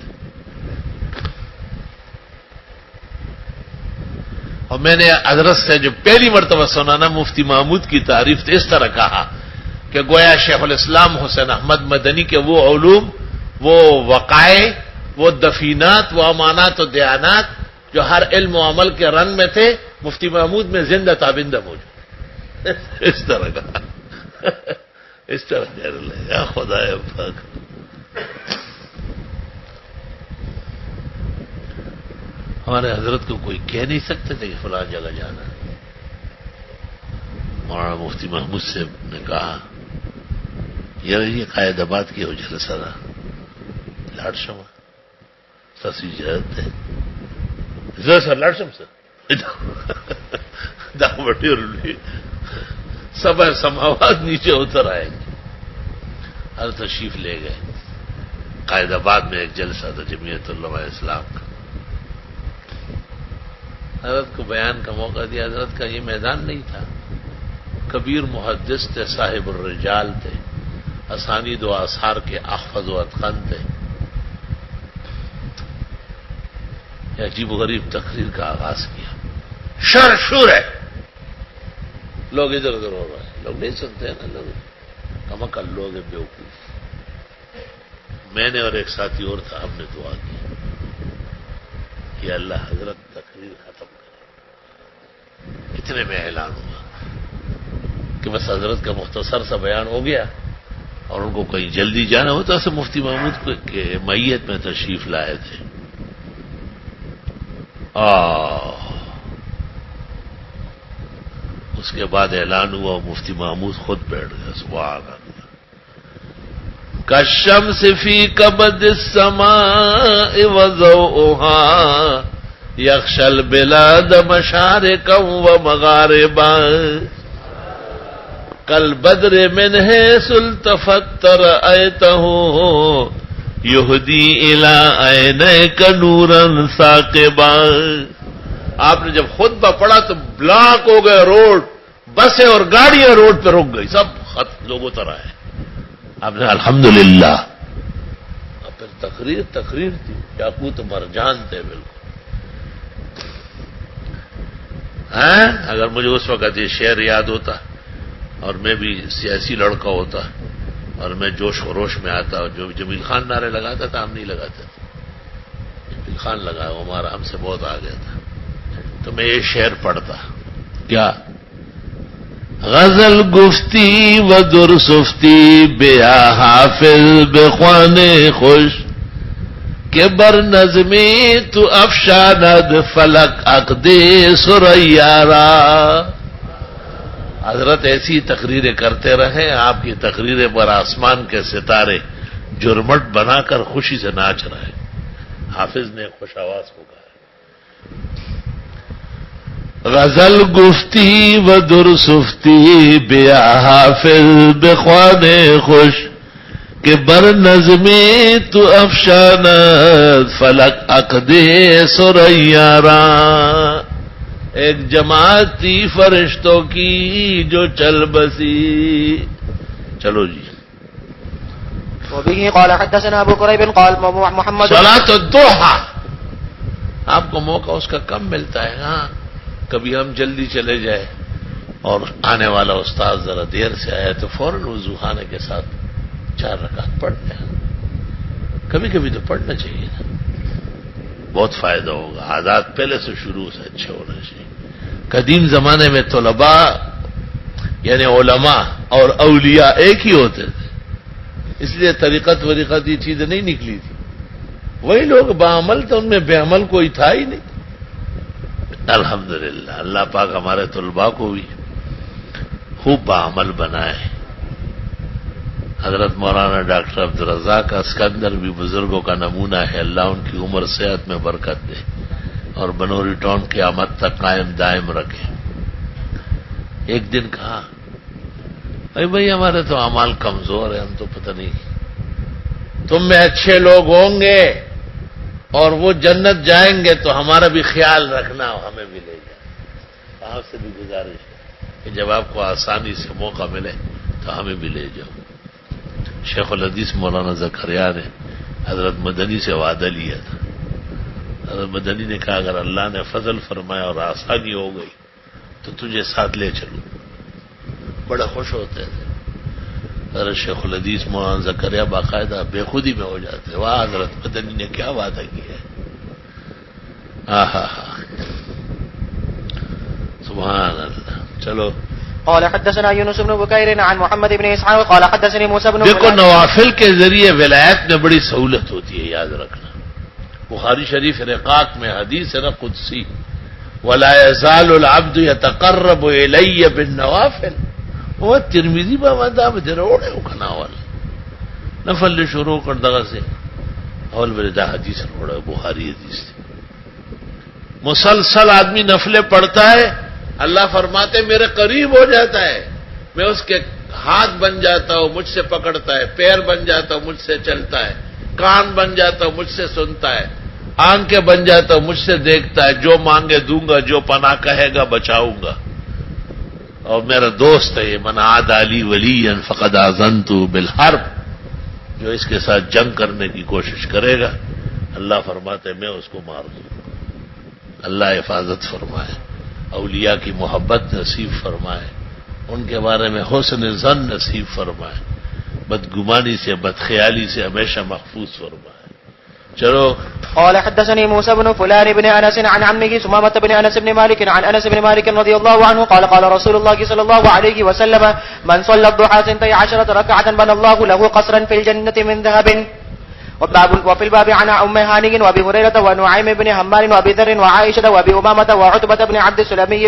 اور میں نے حضرت سے جو پہلی مرتبہ سنا نا مفتی محمود کی تعریف تو اس طرح کہا کہ گویا شیخ الاسلام حسین احمد مدنی کے وہ علوم, وہ وقائع, وہ دفینات, وہ امانات و دیانات جو ہر علم و عمل کے رنگ میں تھے, مفتی محمود میں زندہ تابندہ موجود. اس طرح کا اس طرح کہہ رہے یا خدا پاک. ہمارے حضرت کو کوئی کہہ نہیں سکتے تھے کہ فلاں جگہ جانا. مولانا مفتی محمود سے نے کہا یہ قائد آباد کی ہو جلسہ رہا لاٹ شما سسی جہت ہے سر لاٹ شم سر داوٹی سب سماوات نیچے اتر آئے گے. ہر تشریف لے گئے. قائد آباد میں ایک جلسہ تھا جمعیت علماء اسلام کا. حضرت کو بیان کا موقع دیا. حضرت کا یہ میدان نہیں تھا. کبیر محدث تھے, صاحب الرجال تھے, اسانید و آثار کے احفظ و اتقن تھے. عجیب و غریب تقریر کا آغاز کیا. شر شور ہے, لوگ ادھر ادھر ہو رہے ہیں, لوگ نہیں سنتے ہیں نا, لوگ کم اکل لوگ ہیں بیوقوف. میں نے اور ایک ساتھی اور تھا, ہم نے دعا کی کہ اللہ حضرت تقریر ختم کرے. اتنے میں اعلان ہوا کہ بس حضرت کا مختصر سا بیان ہو گیا اور ان کو کہیں جلدی جانا ہوتا. ایسے مفتی محمود کے میت میں تشریف لائے تھے. اس کے بعد اعلان ہوا, مفتی محمود خود بیٹھ گئے. سبحان اللہ. کالشمس فی کبد السماء وضوءها یخشی البلاد مشارقا ومغاربا کالبدر من حیث التفت رأیتہ یہدی الی عینیک نورا ثاقبا. آپ نے جب خطبہ پڑھا تو بلاک ہو گئے روڈ, بسیں اور گاڑیاں روڈ پہ رک گئی, سب خط لوگ اتر آئے. آپ نے الحمدللہ. اب پھر تقریر تھی, یاقوت مرجان تھے بالکل. اگر مجھے اس وقت یہ شعر یاد ہوتا اور میں بھی سیاسی لڑکا ہوتا اور میں جوش خروش میں آتا, اور جو جمیل خان نعرے لگاتا تھا ہم نہیں لگاتے تھے. جمیل خان لگا, وہ ہمارا ہم سے بہت آ گیا تھا. تو میں یہ شعر پڑھتا. کیا غزل گفتی و در سفتی بیا حافظ بخوان خوش کہ بر نظمی تو افشاند فلک عقد سریارا. حضرت ایسی تقریریں کرتے رہے, آپ کی تقریریں پر آسمان کے ستارے جرمٹ بنا کر خوشی سے ناچ رہے. حافظ نے خوش آواز کو کہا غزل گفتی و در سفتی بیا حافظ بخوان خوش کہ بر نظمی تو افشاند فلک عقد سریارا. ایک جماعت تھی فرشتوں کی جو چل بسی. چلو جی, وبه قال حدثنا ابو قريب قال محمد صلاۃ الضحى آپ کو موقع اس کا کم ملتا ہے. ہاں کبھی ہم جلدی چلے جائے اور آنے والا استاد ذرا دیر سے آیا تو فوراً وضو خانے کے ساتھ 4 رکعت پڑھ لیں. کبھی کبھی تو پڑھنا چاہیے نا, بہت فائدہ ہوگا. عادات پہلے سے شروع سے اچھے ہونے چاہیے. قدیم زمانے میں طلباء یعنی علماء اور اولیاء ایک ہی ہوتے تھے, اس لیے طریقت وریقت یہ چیزیں نہیں نکلی تھی. وہی لوگ بعمل تو ان میں بے عمل کوئی تھا ہی نہیں. الحمدللہ اللہ پاک ہمارے طلباء کو بھی خوب بعمل بنائے. حضرت مولانا ڈاکٹر عبدالرزاق اسکندر بھی بزرگوں کا نمونہ ہے. اللہ ان کی عمر صحت میں برکت دے اور بنوری ٹاؤن قیامت تک قائم دائم رکھے. ایک دن کہا بھائی ہمارے تو اعمال کمزور ہیں, ہم تو پتہ نہیں, تم میں اچھے لوگ ہوں گے اور وہ جنت جائیں گے تو ہمارا بھی خیال رکھنا, ہمیں بھی لے جاؤ. آپ سے بھی گزارش ہے کہ جب آپ کو آسانی سے موقع ملے تو ہمیں بھی لے جاؤ. شیخ الحدیث مولانا زکریا نے حضرت مدنی سے وعدہ لیا تھا. حضرت مدنی نے کہا اگر اللہ نے فضل فرمایا اور آسانی ہو گئی تو تجھے ساتھ لے چلوں. بڑا خوش ہوتے تھے. حضرت شیخ الحدیث مولانا زکریا باقاعدہ بے خودی میں ہو جاتے. واہ حضرت مدنی نے کیا وعدہ کیا ہے. سبحان اللہ. چلو قال حدثنا يونس بن بكير عن محمد بن اسحاق قال حدثني موسى بن دیکھو نوافل کے ذریعے ولایت میں بڑی سہولت ہوتی ہے, یاد رکھنا. بخاری شریف رقاق میں حدیث ہے نا قدسی, ولا يزال العبد يتقرب الي بالنوافل. وہ ترمذی باندھا میں روڑے ہو کناول نفل شروع کر دغه سے اول بردا حدیث روڑا بخاری حدیث. مسلسل آدمی نفلیں پڑھتا ہے, اللہ فرماتے میرے قریب ہو جاتا ہے, میں اس کے ہاتھ بن جاتا ہوں, مجھ سے پکڑتا ہے, پیر بن جاتا ہوں, مجھ سے چلتا ہے, کان بن جاتا ہوں, مجھ سے سنتا ہے, آنکھیں بن جاتا ہوں, مجھ سے دیکھتا ہے, جو مانگے دوں گا, جو پناہ کہے گا بچاؤں گا, اور میرا دوست ہے یہ. من عاد علی ولی فقد آذنت بالحرب, جو اس کے ساتھ جنگ کرنے کی کوشش کرے گا اللہ فرماتے میں اس کو مار دوں. اللہ حفاظت فرمائے, اولیاء کی محبت نصیب فرمائے, ان کے بارے میں حسن ظن نصیب فرمائے, بدگمانی سے بدخیالی سے ہمیشہ محفوظ فرمائے. چلو قال حدثني موسى بن فلان بن انس عن عمه ثمامة بن انس بن مالك عن انس بن مالك رضي الله عنه قال قال رسول الله صلى الله عليه وسلم من صلى الضحى 12 ركعة بنى الله له قصرا في الجنة من ذهب. وفي الباب عن ام هاني وابي هريرة ونعيم بن حمال وابي ذر وعائشة وابي امامة وعتبة بن عبد السلمي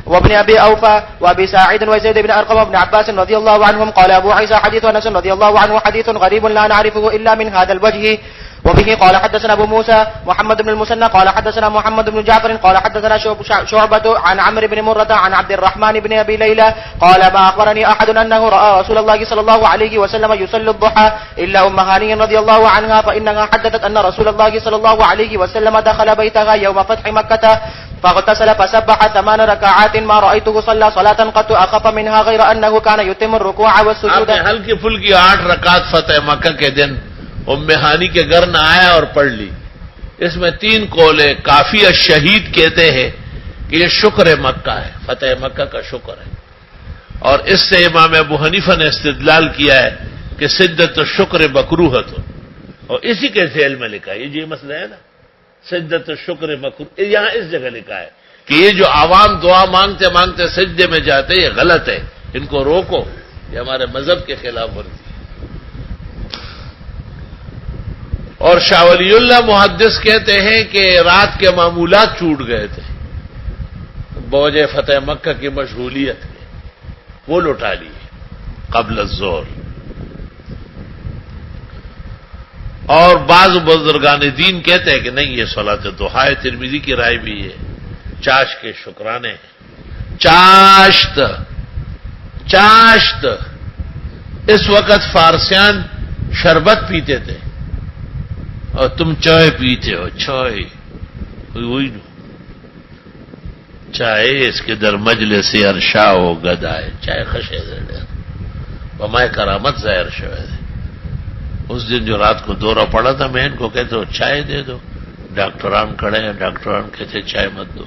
وابن ابي اوفى وابي ساعد وزيد بن ارقم وابن عباس رضي الله عنهم. قال ابو عيسى حديث انس رضي الله عنه حديث غريب لا نعرفه الا من هذا الوجه. وبه قال حدثنا ابو موسى محمد بن المثنى قال حدثنا محمد بن جعفر قال حدثنا شعبة عن عمرو بن مرة عن عبد الرحمن بن ابي ليلى قال ما اخبرني احد انه راى رسول الله صلى الله عليه وسلم يصلي الضحى الا ام هاني رضي الله عنها فانها حدثت ان رسول الله صلى الله عليه وسلم دخل بيتها يوم فتح مكة فاغتسل فسبح 8 ركعات ما رايته صلى صلاة قط اخف منها غير انه كان يتم الركوع والسجود. ہلکی پھلکی 8 رکعت فتح مکہ کے دن ام ہانی کے گھر نہ آیا اور پڑھ لی. اس میں 3 قول ہے. کافی الشہید کہتے ہیں کہ یہ شکر مکہ ہے, فتح مکہ کا شکر ہے, اور اس سے امام ابو حنیفہ نے استدلال کیا ہے کہ سدت الشکر مکروہۃ, اور اسی کے ذیل میں لکھا ہے. یہ جو مسئلہ ہے نا سدت الشکر مکروہ, یہاں اس جگہ لکھا ہے کہ یہ جو عوام دعا مانگتے مانگتے سجدے میں جاتے یہ غلط ہے, ان کو روکو, یہ ہمارے مذہب کے خلاف ورزی. اور شاہ ولی اللہ محدث کہتے ہیں کہ رات کے معمولات چھوٹ گئے تھے بوجہ فتح مکہ کی مشغولیت کے, وہ لوٹا لیے قبل الظہر. اور بعض بزرگان دین کہتے ہیں کہ نہیں یہ صلاۃ الضحیٰ. ترمذی کی رائے بھی ہے. چاشت کے شکرانے ہیں. چاشت اس وقت فارسیان شربت پیتے تھے اور تم چائے پیتے ہو. چائے وہی چائے اس کے در مجلس ارشا ہو گدائے چائے خشے بمائے کرامت ظاہر شوے. اس دن جو رات کو دورہ پڑا تھا میں ان کو کہتے ہو چائے دے دو، ڈاکٹران کھڑے ہیں، ڈاکٹران کہتے چائے مت دو.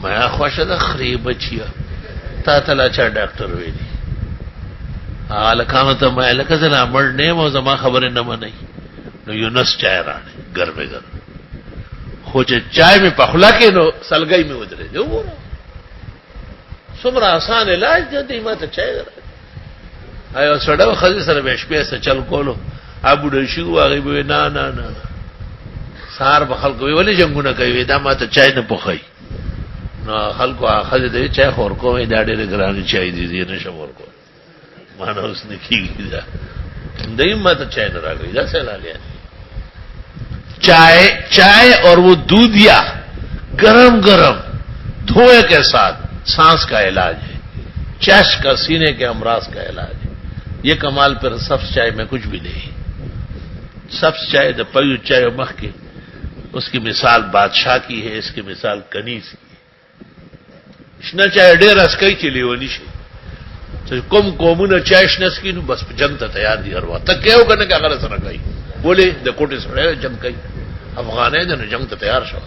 میں خوش تھا خریب بچیا تا تلا چا ڈاکٹر ویلی لکھانو تا میں لکھا مڑ نیم و زما خبر نہ منئی نو یونس چائے رانے گھر میں گھر خوچے چائے میں پخلا کے نو سلگئی میں ادرے جو وہ سمرا آسان علاج دے دی ما تا چائے گھر آیا سڑا خزی سر بیشپی سے چل کولو اب بڑھے شیو آگئی بوئی نا نا نا سار بخل کو ولی جنگو نہ کئی دا ما تا چائے نہ پخائی نو خلکو آخذ دے چائے خور کو میں دا دیر گرانی چائے دی دی نشم اور کو مانا اس نے کی گئی دا دیم ما تا چائے نہ را گئی دا سیلا لیا چائے اور وہ دودھیا گرم گرم دھوئے کے ساتھ سانس کا علاج ہے، چیسٹ کا، سینے کے امراض کا علاج ہے. یہ کمال پر سبز چائے میں کچھ بھی نہیں. سبز چائے دا پیو چائے مخ کی اس کی مثال بادشاہ کی ہے، اس کی مثال کنیز کی. شنا چائے ڈیر اسکئی چلی ونی شي کم قومونه چائے شنسکی نو بس جنگ ته تیار دي هر وخت تک یو کنه هغه سره کوي بولے د کوټه سره جنگ کوي افغانې د جنگ ته تیار شو.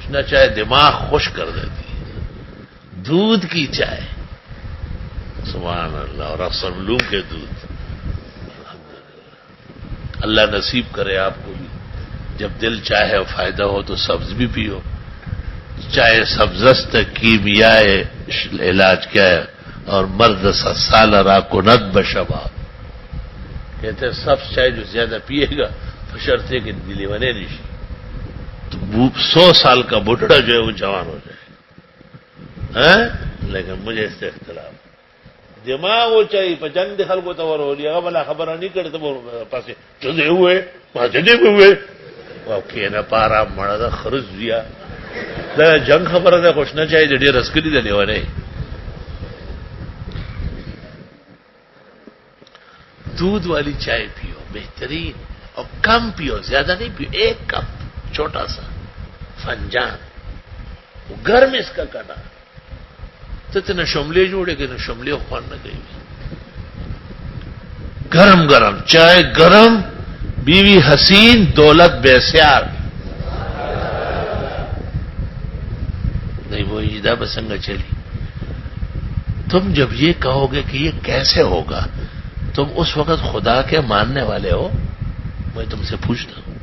شنا چائے دماغ خوش کر دیتی ہے، دودھ کی چائے سبحان اللہ، اور اکثر ملوم کے دودھ. اللہ نصیب کرے آپ کو بھی جب دل چاہے فائدہ ہو تو سبز بھی پیو. چاہے سبزست کیمیائے علاج کیا ہے اور مرد سال را کنت بشباب کہتے ہیں سبز چائے جو زیادہ پیے گا بشرطے کہ دلی بنے نہیں تو 100 سال کا بڈھڑا جو ہے وہ جوان ہو جائے گا. لیکن مجھے اس سے اختلاف دماغ وہ چاہیے جنگ دخل کو تو ہو لیا بلا خبر نہیں کرتے پاس جدے ہوئے وہاں جدے ہوئے کہنا پارا مڑا تھا خرچ دیا جنگ خبر ہے کچھ نہ چاہیے ڈیر رسکری دے والے. دودھ والی چائے پیو بہترین اور کم پیو، زیادہ نہیں پیو، 1 کپ چھوٹا سا فنجان وہ گھر میں اس کا کٹا تو نہ شملے جوڑے گے نہ شملے خوان نہ گئی. گرم گرم چائے گرم، بیوی حسین، دولت بیسیار. نہیں وہ ایجادہ بسنگا چلی. تم جب یہ کہو گے کہ یہ کیسے ہوگا تم اس وقت خدا کے ماننے والے ہو. میں تم سے پوچھتا ہوں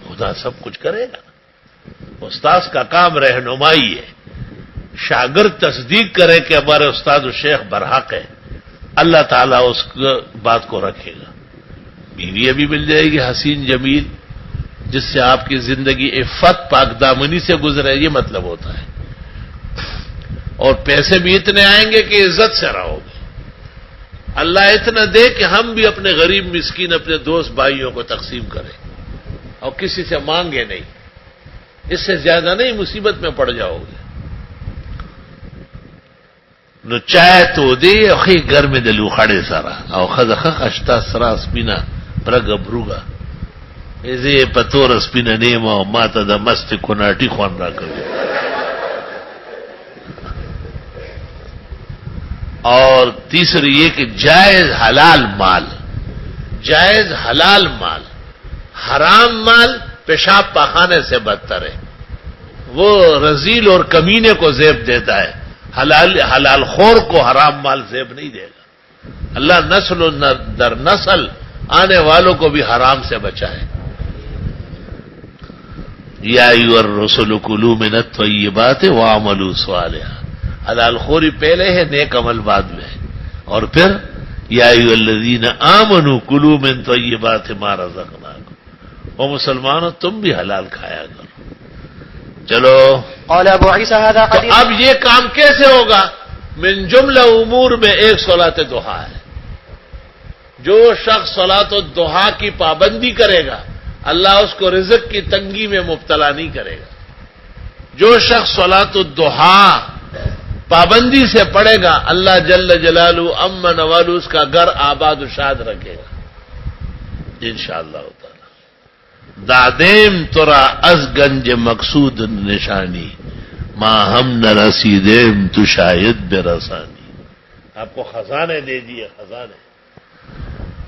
خدا سب کچھ کرے گا. استاذ کا کام رہنمائی ہے، شاگرد تصدیق کرے کہ ہمارے استاد و شیخ برحق ہے، اللہ تعالیٰ اس بات کو رکھے گا. بیوی ابھی مل جائے گی حسین جمیل جس سے آپ کی زندگی عفت پاک دامنی سے گزرے، یہ مطلب ہوتا ہے. اور پیسے بھی اتنے آئیں گے کہ عزت سے رہو گے. اللہ اتنا دے کہ ہم بھی اپنے غریب مسکین اپنے دوست بھائیوں کو تقسیم کریں اور کسی سے مانگے نہیں. اس سے زیادہ نہیں مصیبت میں پڑ جاؤ گے. نو چائے تو دے اخی گھر میں دلو خڑے سارا او خزخ اشتا سرا سپینا برگ بروگا ایزے پتور سپینا نیما او ماتا دا مست کناٹی خوان را کرو. اور تیسری یہ کہ جائز حلال مال، جائز حلال مال، حرام مال پیشاب پاخانے سے بدتر ہے، وہ رذیل اور کمینے کو زیب دیتا ہے. حلال خور کو حرام مال زیب نہیں دے گا. اللہ نسل و در نسل آنے والوں کو بھی حرام سے بچائے. یا ایھا الرسل کلوا من الطیبات واعملوا صالحا. حلال خوری پہلے ہے، نیک عمل بعد میں ہے. اور پھر یا ایھا الذین آمنوا کلوا من طیبات ما رزقناکم. او مسلمانوں تم بھی حلال کھایا کرو. چلو قال ابو عیسی هذا تو حدیث. اب یہ کام کیسے ہوگا؟ من جملہ امور میں ایک صلاۃ الضحیٰ ہے. جو شخص صلاۃ الضحیٰ کی پابندی کرے گا اللہ اس کو رزق کی تنگی میں مبتلا نہیں کرے گا. جو شخص صلاۃ الضحیٰ پابندی سے پڑھے گا اللہ جل جلالہ امن والو اس کا گھر آباد و شاد رکھے گا انشاءاللہ تعالی. دادیم ترا از گنج مقصود نشانی ما ہم نہ رسیدیم تو شاید بے رسانی. آپ کو خزانے دے دیے، خزانے.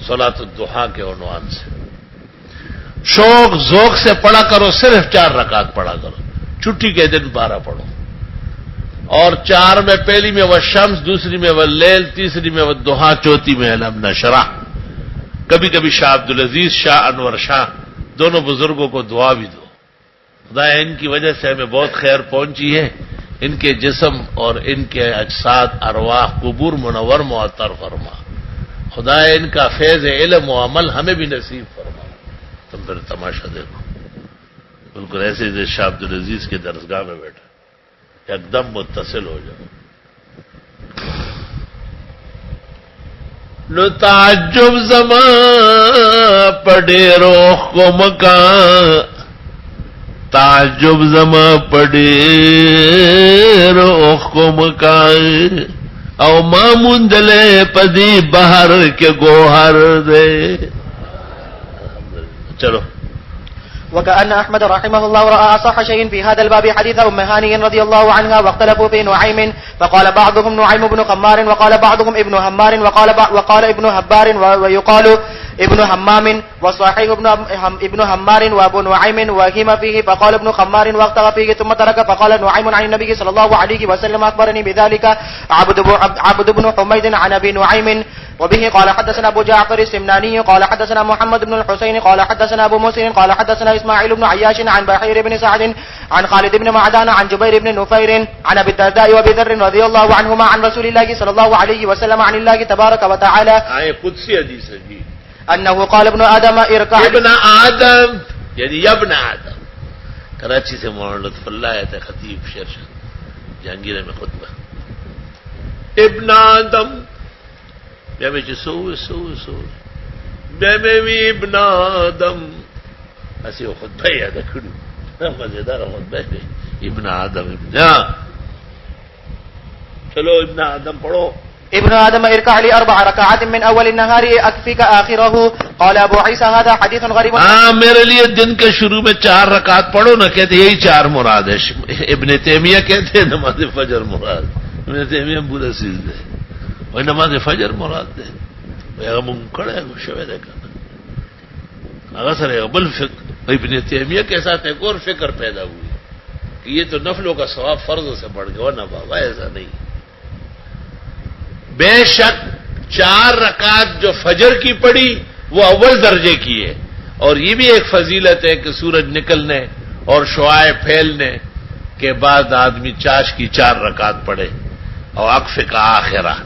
صلاۃ الضحیٰ کے عنوان سے. شوق ذوق سے پڑھا کرو, صرف 4 رکعت پڑھا کرو, چھٹی کے دن 12 پڑھو. اور 4 میں پہلی میں والشمس, دوسری میں واللیل, تیسری میں والضحیٰ, چوتھی میں الم نشرح. کبھی کبھی شاہ عبدالعزیز, شاہ انور شاہ, دونوں بزرگوں کو دعا بھی دو. خدا ان کی وجہ سے ہمیں بہت خیر پہنچی ہے. ان کے جسم اور ان کے اجساد ارواح قبور منور معطر فرما. خدا ان کا فیض علم و عمل ہمیں بھی نصیب فرما. تم پھر تماشا دیکھو, بالکل ایسے جیسے شاہ عبدالعزیز کے درسگاہ میں بیٹھا, ایک دم متصل ہو جاؤ. نو تعجب زمان پڑے روح کو مکان, تعجب زمان پڑے روح کو مکان, او مامون دلے پدی بہر کے گوہر دے. چلو. وكأن أحمد رحمه الله رأى أصح شيء في هذا الباب حديث أم هاني رضي الله عنها, واختلفوا في نعيم, فقال بعضهم نعيم بن خمار, وقال بعضهم ابن همار, وقال ابن هبار, ويقال ابن همام, وصحيح ابن همار, وابو نعيم وهم فيه, فقال ابن خمار واختلف فيه ثم ترك, فقال نعيم عن النبي صلى الله عليه وسلم أخبرني بذلك عبد بن حميد عن أبي نعيم. وبه قال حدثنا ابو جعفر السمناني قال حدثنا محمد بن الحسين قال حدثنا ابو مسلم قال حدثنا اسماعيل بن عياش عن بحير بن سعد عن خالد بن معدان عن جبير بن نفير عن ابي الدرداء وابي ذر رضي الله عنهما عن رسول الله صلى الله عليه وسلم عن الله تبارك وتعالى قدسی حدیث ہے جی, انه قال ابن ادم اركع, ابن آدم یعنی ابن آدم. کراچی سے مولانا لطف اللہ آئے تھے, خطیب شیرشاہ جہانگیرہ میں خطبہ. ابن آدم بیا میں سو میں ابن آدم ایسے وہ خطبہ یاد کھڑی, مزیدار خطبہ ہے ابن آدم. چلو ابن آدم پڑھو. ابن آدم اركع لي 4 ركعات من اول النهار اكفيك اخره. قال ابو عيسى هذا حديث غريب. ہاں میرے لیے دن کے شروع میں 4 رکعت پڑھو نا, کہتے یہی 4 مراد ہے. ابن تیمیہ کہتے ہیں نماز فجر مراد. ابن تیمیہ پورا سیز ہے وہ نماز فجر مراد دے. من کھڑے شوے دیکھا اگر سر بل فکر ابن تیمیہ کے ساتھ ایک اور فکر پیدا ہوئی کہ یہ تو نفلوں کا ثواب فرض سے بڑھ گیا. ورنہ بابا ایسا نہیں. بے شک 4 رکعت جو فجر کی پڑی وہ اول درجے کی ہے, اور یہ بھی ایک فضیلت ہے کہ سورج نکلنے اور شعاع پھیلنے کے بعد آدمی چاش کی 4 رکعت پڑھے. اور عقف کا آخرہ,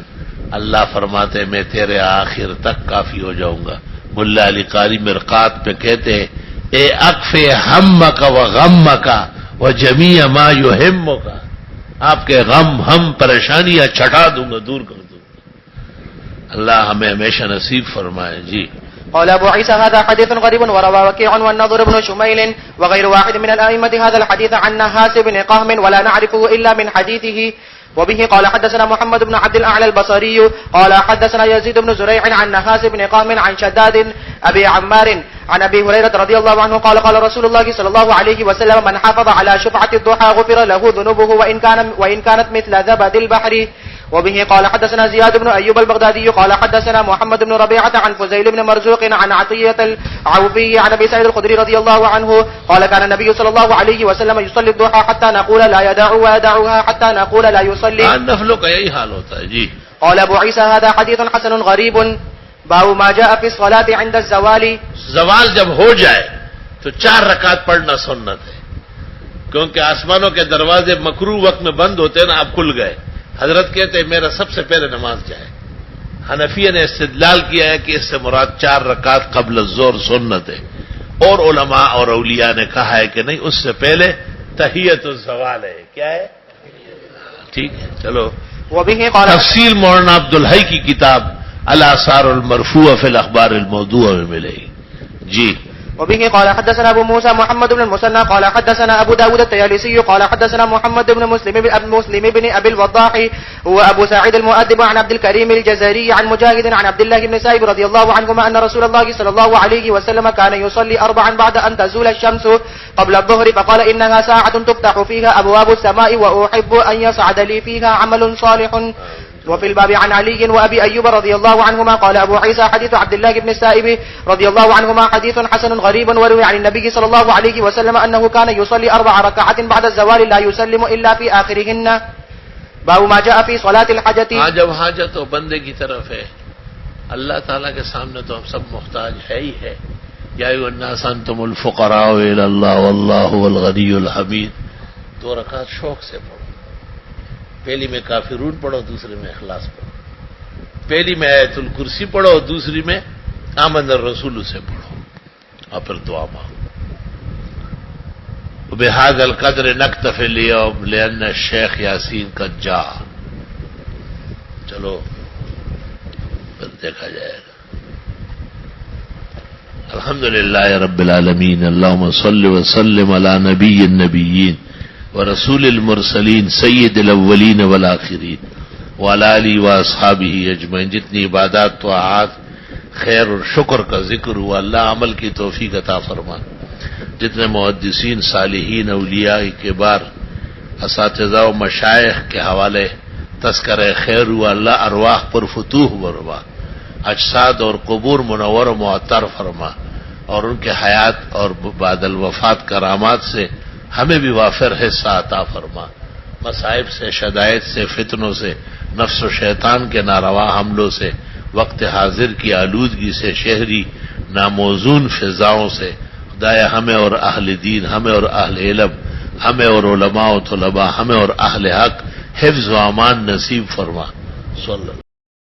اللہ فرماتے میں تیرے آخر تک کافی ہو جاؤں گا. ملا علی قاری مرقات پہ کہتے اے عقف ہم کا و غم کا و جمیع ما یہم کا, آپ کے غم ہم پریشانیاں چھٹا دوں گا, دور کر دوں گا. اللہ ہمیں ہمیشہ نصیب فرمائے. جی. قال ابو عيسى هذا حديث غريب, وروى وكيع والنضر بن شميل وغير واحد من الائمه هذا الحديث عن نهاس بن قهم ولا نعرفه الا من حديثه. وبه قال حدثنا محمد بن عبد الأعلى البصري قال حدثنا يزيد بن زريع عن نهاس بن قام عن شداد أبي عمار عن أبي هريرة رضي الله عنه قال قال رسول الله صلى الله عليه وسلم من حافظ على شفعة الضحى غفر له ذنوبه وإن كانت مثل زبد البحر. وبه قال حدثنا زياد بن أيوب البغدادي قال حدثنا محمد بن ربيعة عن فزيل بن مرزوق عن عطية العوفي عن أبي سعيد الخدري رضي الله عنه قال كان النبي صلى الله عليه وسلم يصلي الضحى حتى نقول لا يدع ويدعها حتى نقول لا يصلي. نفلوں کا یہی حال ہوتا ہے. جی. قال ابو عيسى هذا حديث حسن غريب باب ما جاء في الصلاة عند الزوال. زوال جب ہو جائے تو 4 رکعت پڑھنا سنت ہے, کیونکہ آسمانوں کے دروازے مکروہ وقت میں بند ہوتے ہیں نا, اب کھل گئے. حضرت کہتے ہیں میرا سب سے پہلے نماز جائے. حنفیہ نے استدلال کیا ہے کہ اس سے مراد 4 رکعت قبل الظہر سنت ہے, اور علماء اور اولیاء نے کہا ہے کہ نہیں, اس سے پہلے تحیت الزوال ہے. کیا ہے؟ ٹھیک ہے. چلو. تفسیر مولانا عبدالحی کی کتاب الاثار المرفوعہ فی الاخبار الموضوعہ میں ملے گی. جی. وبه قال حدثنا ابو موسى محمد بن المثنى قال حدثنا ابو داود الطيالسي قال حدثنا محمد بن مسلم بن ابي الوضاح وابو سعيد المؤدب عن عبد الكريم الجزري عن مجاهد عن عبد الله بن سائب رضي الله عنهما ان رسول الله صلى الله عليه وسلم كان يصلي 4 بعد ان تزول الشمس قبل الظهر فقال انها ساعة تفتح فيها ابواب السماء واحب ان يصعد لي فيها عمل صالح وفي الباب عن علي وأبي أيوب رضي الله عنهما قال أبو عيسى حديث عبد الله بن السائب رضي الله عنهما حديث حسن غريب وروي عن النبي صلى الله عليه وسلم أنه كان يصلي 4 ركعات بعد الزوال لا يسلم إلا في آخرهن. باب ما جاء في صلاة الحاجة. ہاں جب حاجت ہو بندے کی طرف ہے، اللہ تعالیٰ کے سامنے تو ہم سب محتاج ہے ہی ہے. یا ایھا الناس انتم الفقراء الی اللہ واللہ هو الغنی الحمید. 2 رکعت شوق سے پڑھو. پہلی میں کافرون پڑھو، دوسری میں اخلاص پڑھو. پہلی میں آیت الکرسی پڑھو، دوسری میں آمن الرسول سے پڑھو، اور پھر دعا مانگو. بہذا القدر نکتفی اليوم لأن الشیخ یاسین قد جاء. چلو پھر دیکھا جائے گا. الحمدللہ رب العالمین. اللہم صل وسلم علی نبی النبیین ورسول المرسلین سید الاولین والآخرین وعلی آلہ واصحابہ اجمعین. جتنی عبادات طاعات خیر اور شکر کا ذکر ہوا، اللہ عمل کی توفیق عطا فرما. جتنے محدثین، صالحین، اولیاء کبار، اساتذہ و مشائخ کے حوالے تذکرہ خیر ہوا، اللہ ارواح پر فتوح فرما، اجساد اور قبور منور و معطر فرما، اور ان کے حیات اور بعد الوفات کرامات سے ہمیں بھی وافر حصہ عطا فرما. مصائب سے، شدائد سے، فتنوں سے، نفس و شیطان کے ناروا حملوں سے، وقت حاضر کی آلودگی سے، شہری ناموزون فضاؤں سے خدایا ہمیں اور اہل دین، ہمیں اور اہل علم، ہمیں اور علماء و طلباء، ہمیں اور اہل حق حفظ و امان نصیب فرما. صلی اللہ